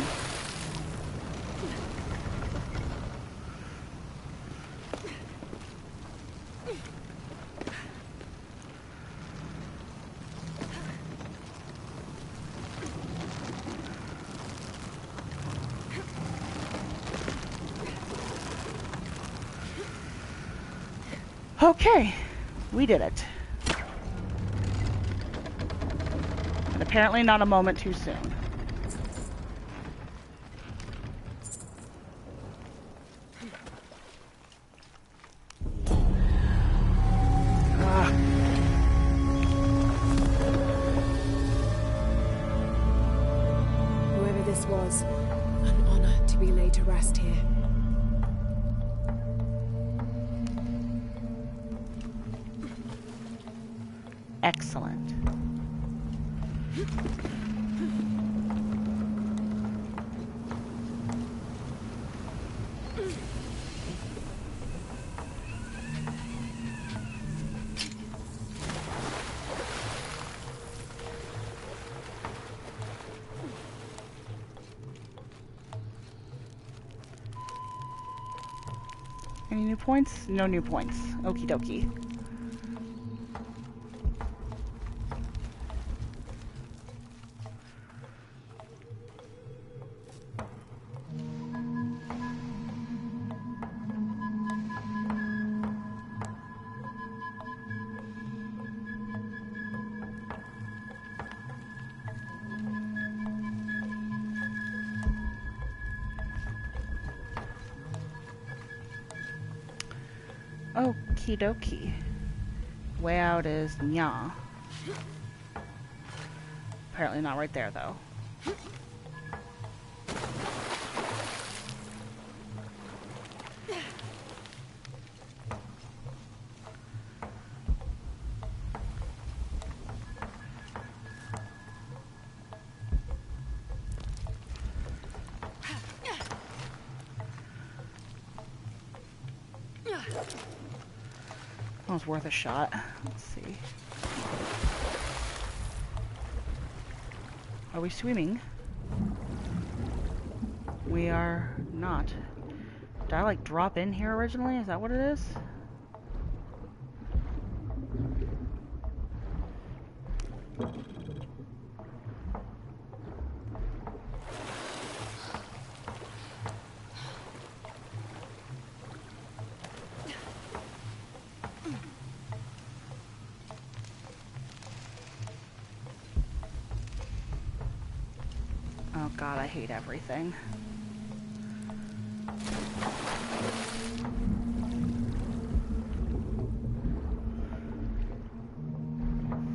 Okay, we did it. And apparently not a moment too soon. rest here. Excellent. Any new points? No new points. Okie dokie. Okie dokie. Way out is Nya. Apparently not right there, though. That was worth a shot. Let's see. Are we swimming? We are not. Did I like drop in here originally? Is that what it is? Oh god, I hate everything.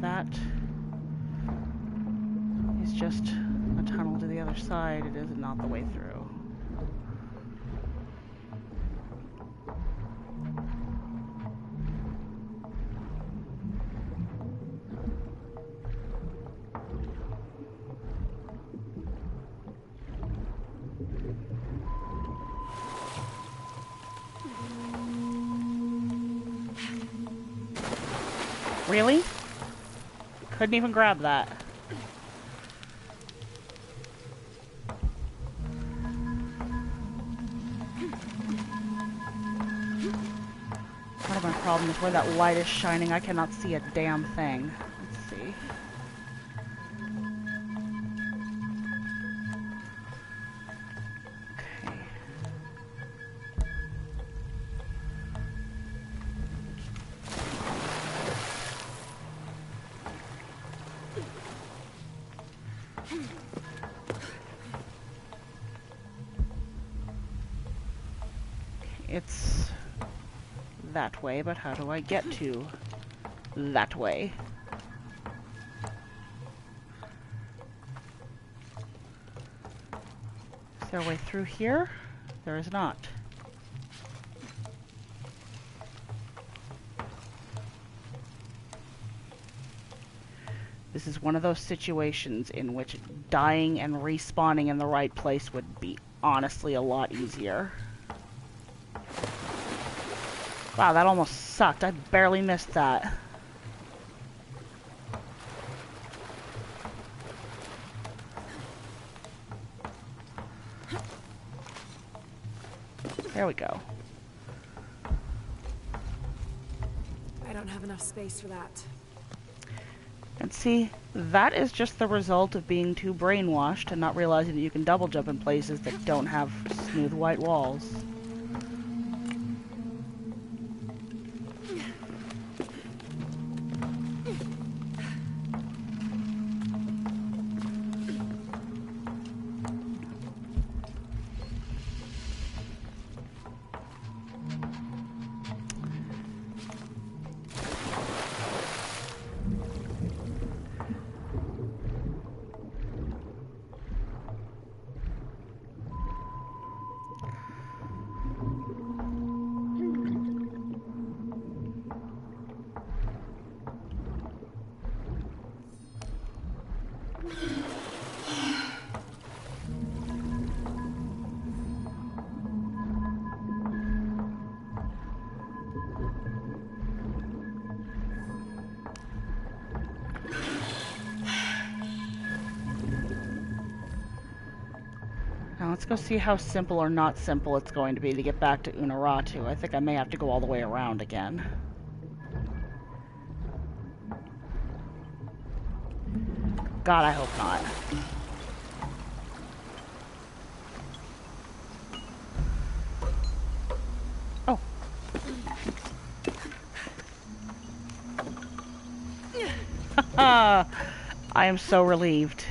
That is just a tunnel to the other side. It is not the way through. Really? Couldn't even grab that. Part of my problem is where that light is shining, I cannot see a damn thing. Let's see. Okay. It's that way, but how do I get to that way? Is there a way through here? There is not. This is one of those situations in which dying and respawning in the right place would be honestly a lot easier. Wow, that almost sucked. I barely missed that. There we go. I don't have enough space for that. And see, that is just the result of being too brainwashed and not realizing that you can double jump in places that don't have smooth white walls. Let's go see how simple or not simple it's going to be to get back to Unuratu. I think I may have to go all the way around again. God, I hope not. Oh. I am so relieved.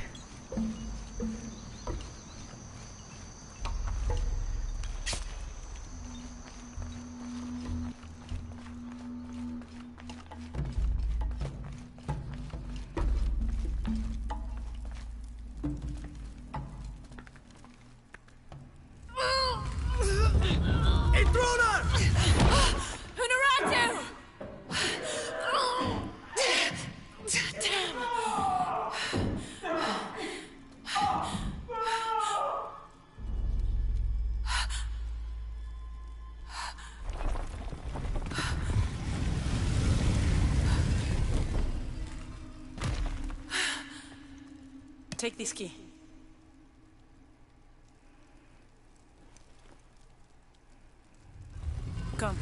Intruder! Unuratu! Damn. Take this key. Come.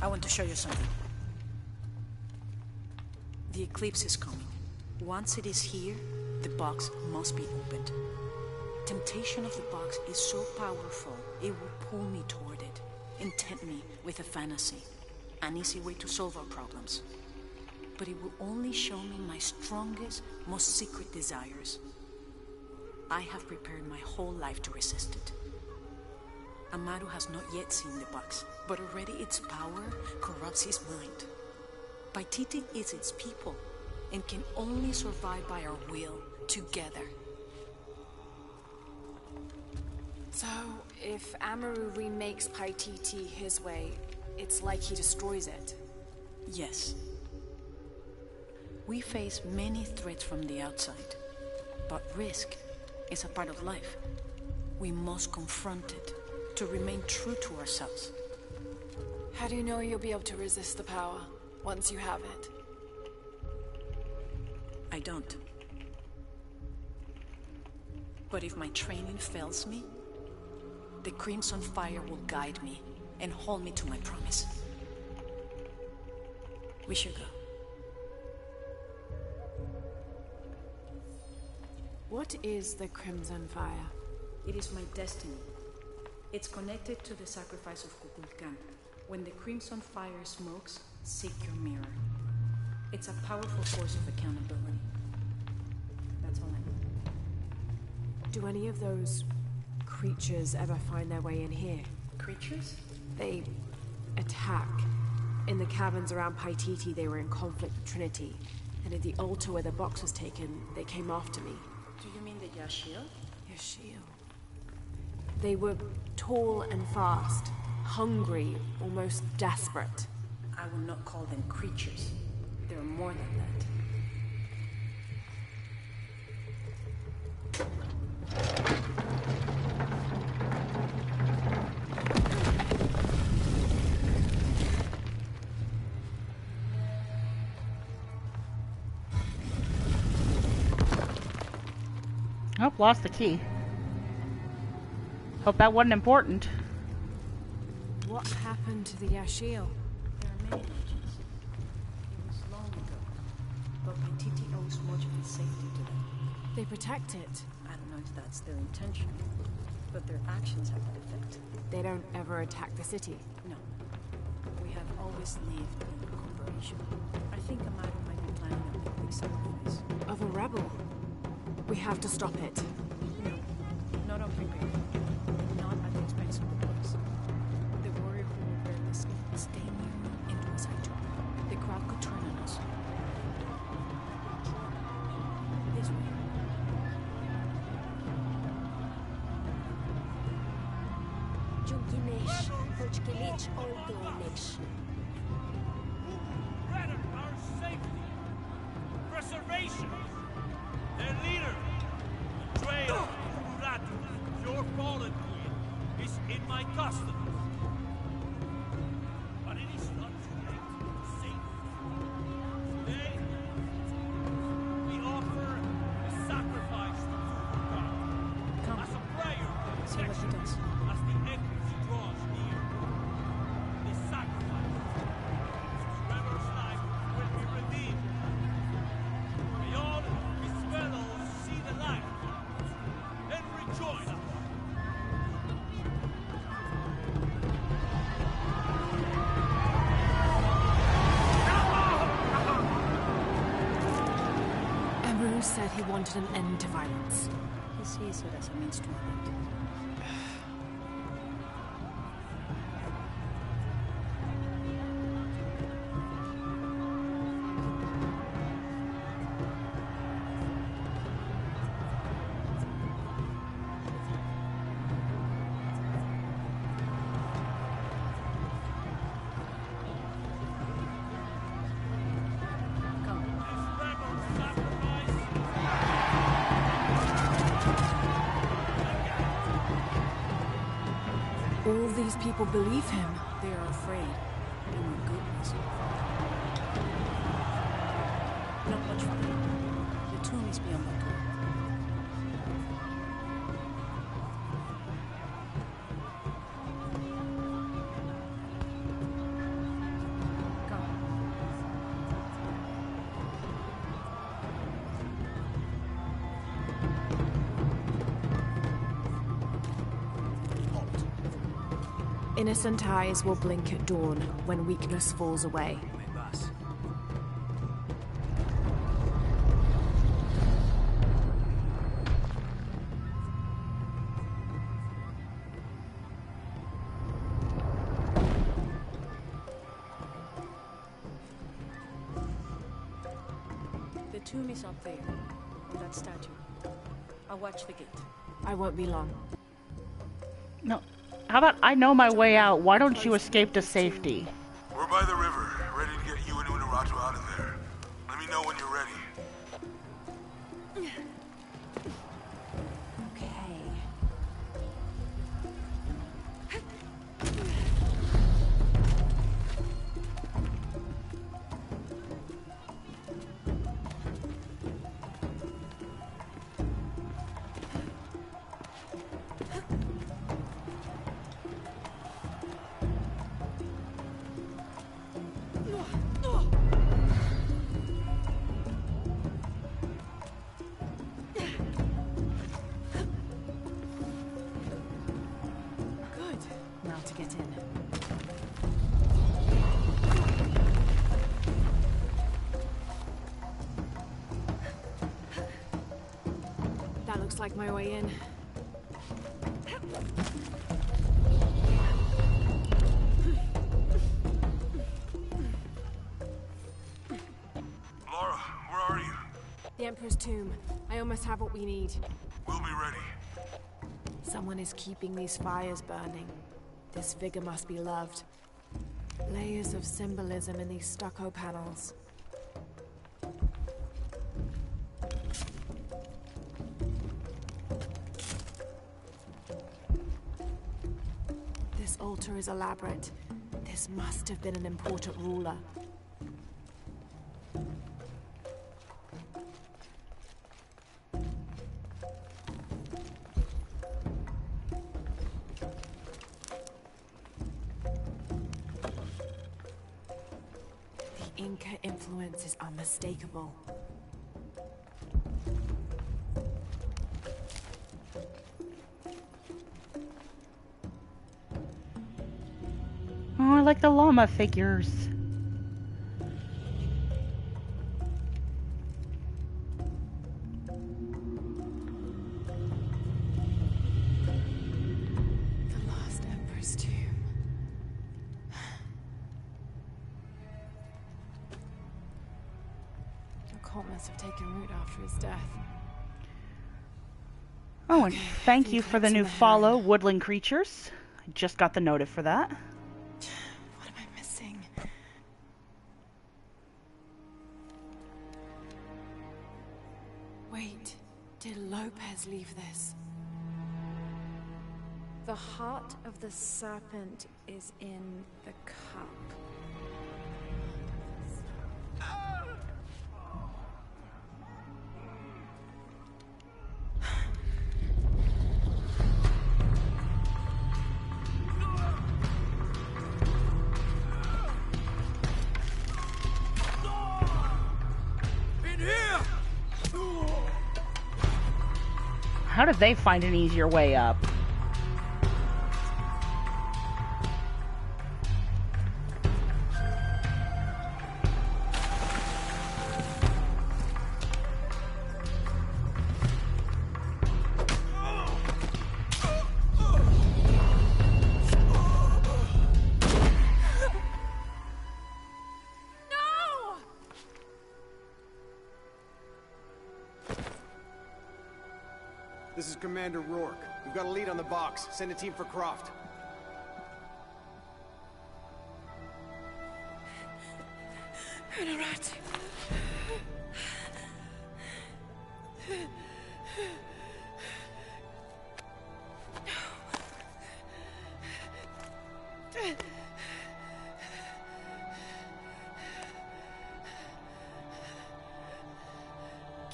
I want to show you something. The eclipse is coming. Once it is here, the box must be opened. Temptation of the box is so powerful, it will pull me toward it and tempt me with a fantasy, an easy way to solve our problems. But it will only show me my strongest, most secret desires. I have prepared my whole life to resist it. Amaru has not yet seen the box, but already its power corrupts his mind. Paititi is its people, and can only survive by our will, together. So, if Amaru remakes Paititi his way, it's like he destroys it? Yes. We face many threats from the outside, but risk is a part of life. We must confront it to remain true to ourselves. How do you know you'll be able to resist the power once you have it? I don't. But if my training fails me, the Crimson Fire will guide me and hold me to my promise. We should go. What is the Crimson Fire? It is my destiny. It's connected to the sacrifice of Kukulkan. When the Crimson Fire smokes, seek your mirror. It's a powerful force of accountability. That's all I know. Do any of those creatures ever find their way in here? Creatures? They attack. In the caverns around Paititi, they were in conflict with Trinity. And at the altar where the box was taken, they came after me. Do you mean the Yashil? Yashil. They were tall and fast, hungry, almost desperate. I will not call them creatures. They're more than that. Oh, lost the key. Hope that wasn't important. What happened to the Yashil? There are many legends. It was long ago, but Paititi owes much of its safety to them. They protect it. I don't know if that's their intention, but their actions have that effect. They don't ever attack the city? No. We have always lived in cooperation. I think Amaru might be planning a public sacrifice. Of a rebel? We have to stop it. No, not unprepared. Not at the expense of the boys. The warrior who will bear this stay near me and do as I do. The crowd could turn on us. This way. Junkinesh, Hochkilich, Oldonesh. Threaten our safety, preservation. Their leader, betrayal, Uratu, your fallen queen, is in my custody. But it is not too late to save you. Today, we offer a sacrifice to God. As a prayer for protection Amaro said he wanted an end to violence. He sees it as a means to an end. All these people believe him. They are afraid. They want goodness. Not much fun. The tomb is beyond that door. Innocent eyes will blink at dawn when weakness falls away. The tomb is up there, on that statue. I'll watch the gate. I won't be long. No. How about I know my way out? Why don't you escape to safety? We're by the river, ready to get you and Unuratu out of there. Let me know when you're ready. Looks like my way in. Laura, where are you? The Emperor's tomb. I almost have what we need. We'll be ready. Someone is keeping these fires burning. This vigor must be loved. Layers of symbolism in these stucco panels. This altar is elaborate. This must have been an important ruler. The Inca influence is unmistakable. Oh, I like the llama figures. The last Emperor's tomb. The cult must have taken root after his death. Oh, and thank you for the new follow, Woodland Creatures. I just got the notif for that. What am I missing? Wait, did Lopez leave this? The heart of the serpent is in the cup. How did they find an easier way up? this is Commander Rourke. We've got a lead on the box. Send a team for Croft. Honorati.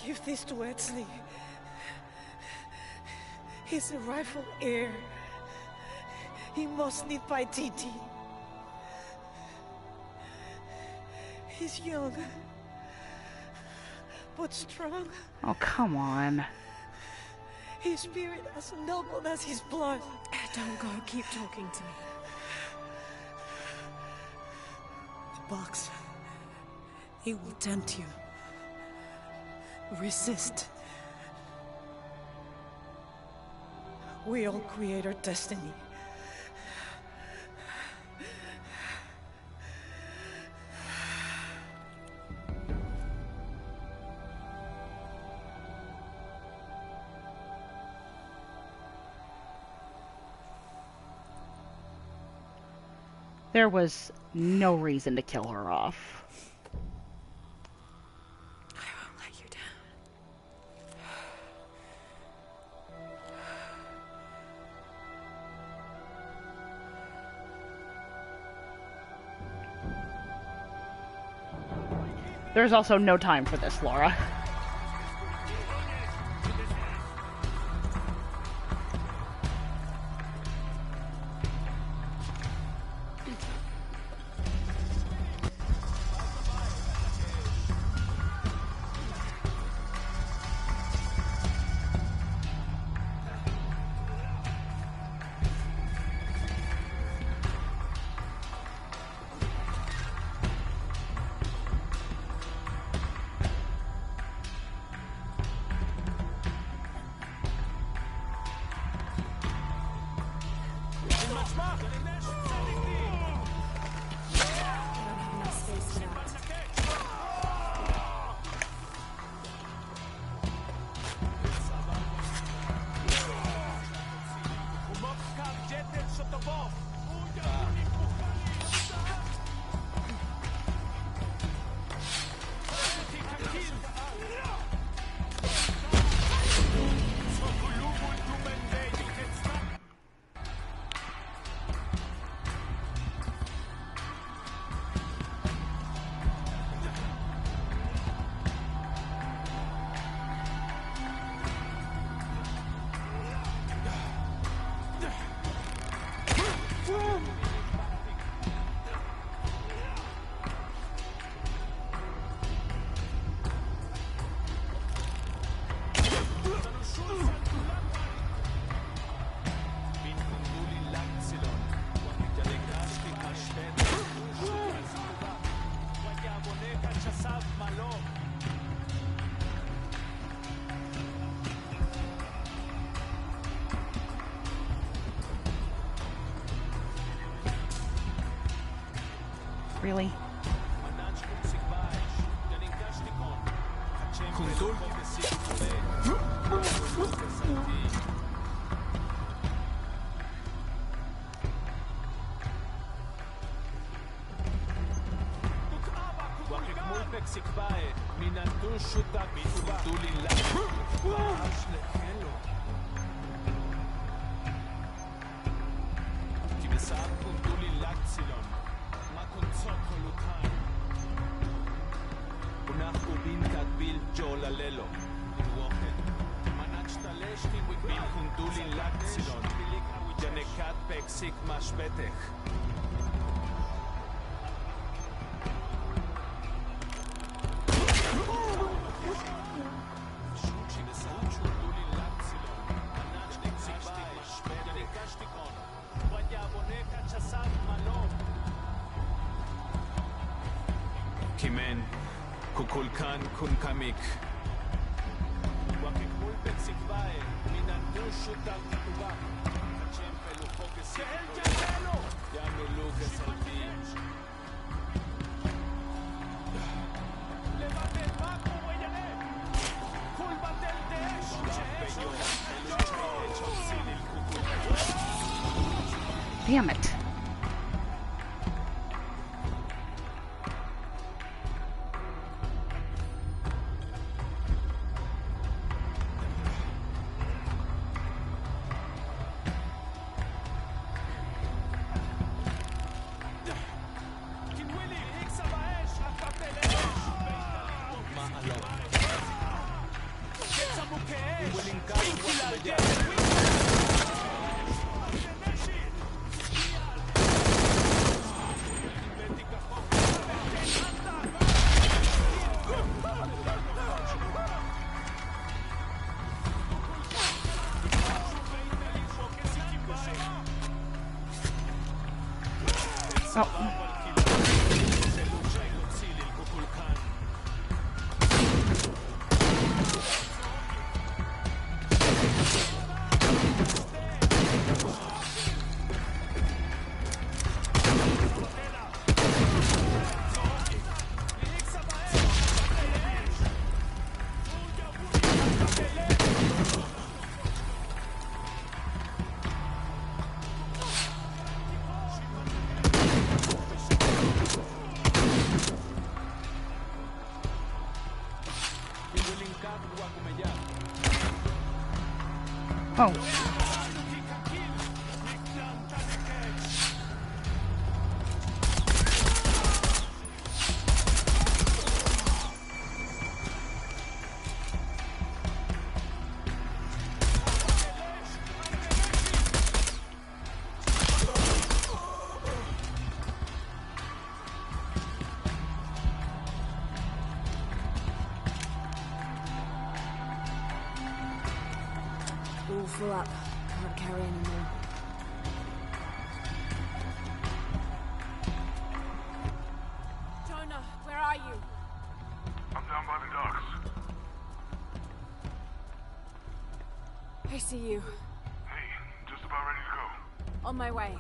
Give this to Edsley. He's the rightful heir. He must live by Titi. He's young, but strong. Oh, come on. His spirit as noble as his blood. Don't go. Keep talking to me. The box. It will tempt you. Resist. We all create our destiny. There was no reason to kill her off. There's also no time for this, Laura. Really? Kimen, kukulkan kun kamik. Wakikmul peksikbae, minandu shutal kikuba. Kachem pelu focus. Yanu Lucas alti. Levante el maco, weyale. Kulbatel de esh. Damn it. Oh. All full up. Can't carry anymore. Jonah, where are you? I'm down by the docks. I see you. Hey, just about ready to go. On my way.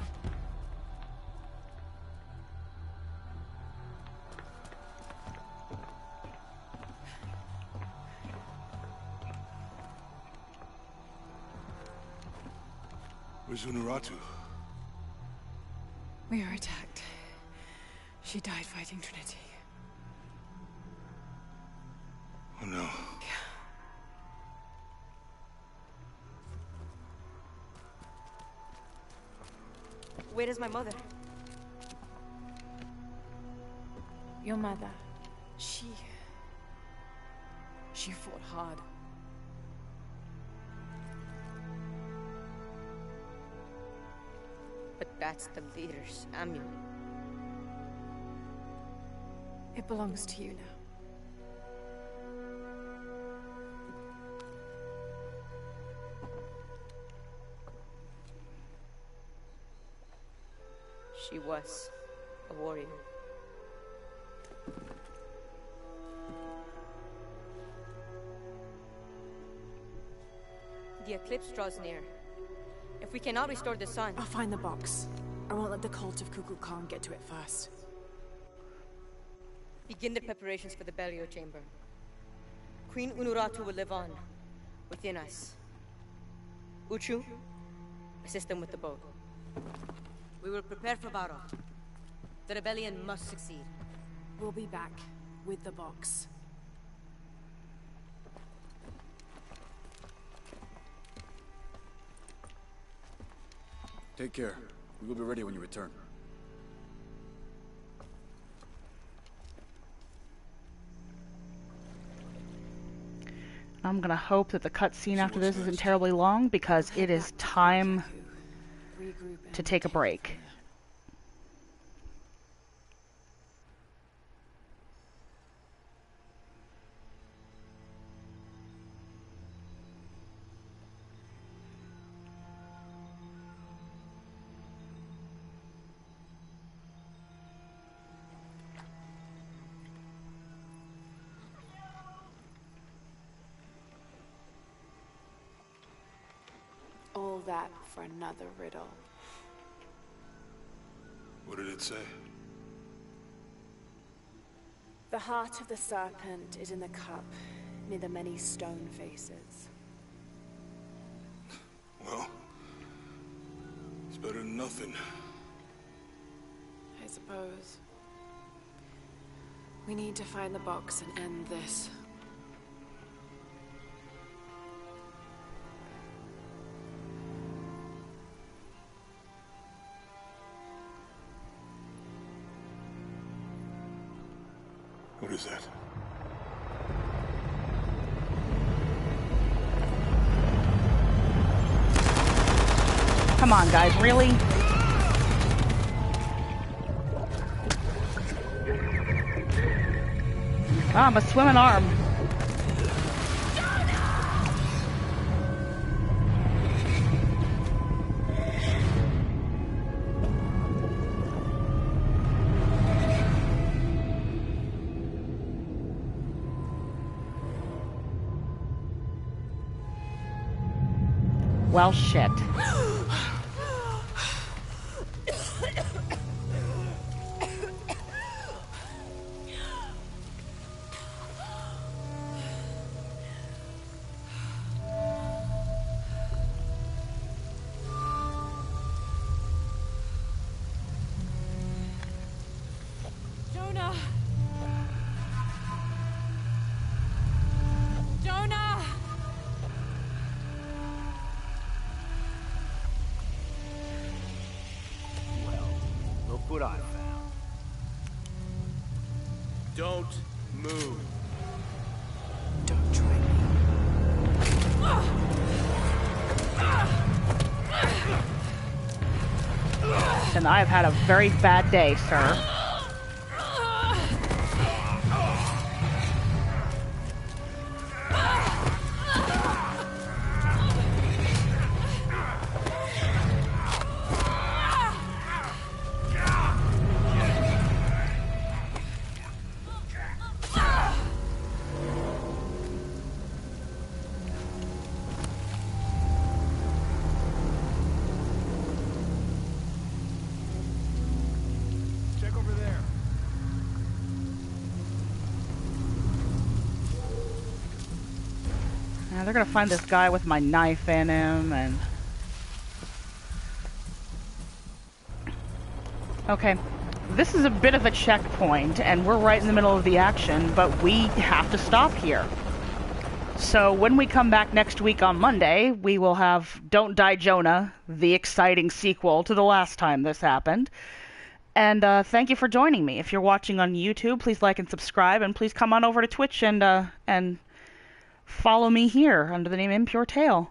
Where's Unuratu? We were attacked. She died fighting Trinity. Oh no. Where is my mother? Your mother, she fought hard. But that's the leader's amulet. It belongs to you now. She was a warrior. The eclipse draws near. If we cannot restore the sun... I'll find the box. I won't let the cult of Kukulkan get to it first. Begin the preparations for the burial chamber. Queen Unuratu will live on, within us. Uchu, assist them with the boat. We will prepare for battle. The rebellion must succeed. We'll be back, with the box. Take care. We will be ready when you return. I'm gonna hope that the cutscene after this isn't terribly long, because it is time to take a break. All that for another riddle. What did it say? The heart of the serpent is in the cup, near the many stone faces. Well, it's Better than nothing. I suppose. We need to find the box and end this. What is that? Come on, guys, really? Ah, I'm a swimming arm. Well, shit. Jonah! Jonah! Look what I found. Don't move. Don't try me. And I've had a very bad day, sir. Check over there. They're gonna find this guy with my knife in him, and... Okay, this is a bit of a checkpoint, and we're right in the middle of the action, but we have to stop here. So when we come back next week on Monday, we will have Don't Die Jonah, the exciting sequel to the last time this happened. And thank you for joining me. If you're watching on YouTube, please like and subscribe, and please come on over to Twitch and follow me here under the name ImpureTale.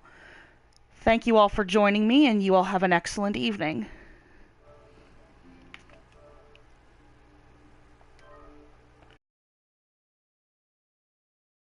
Thank you all for joining me, and you all have an excellent evening.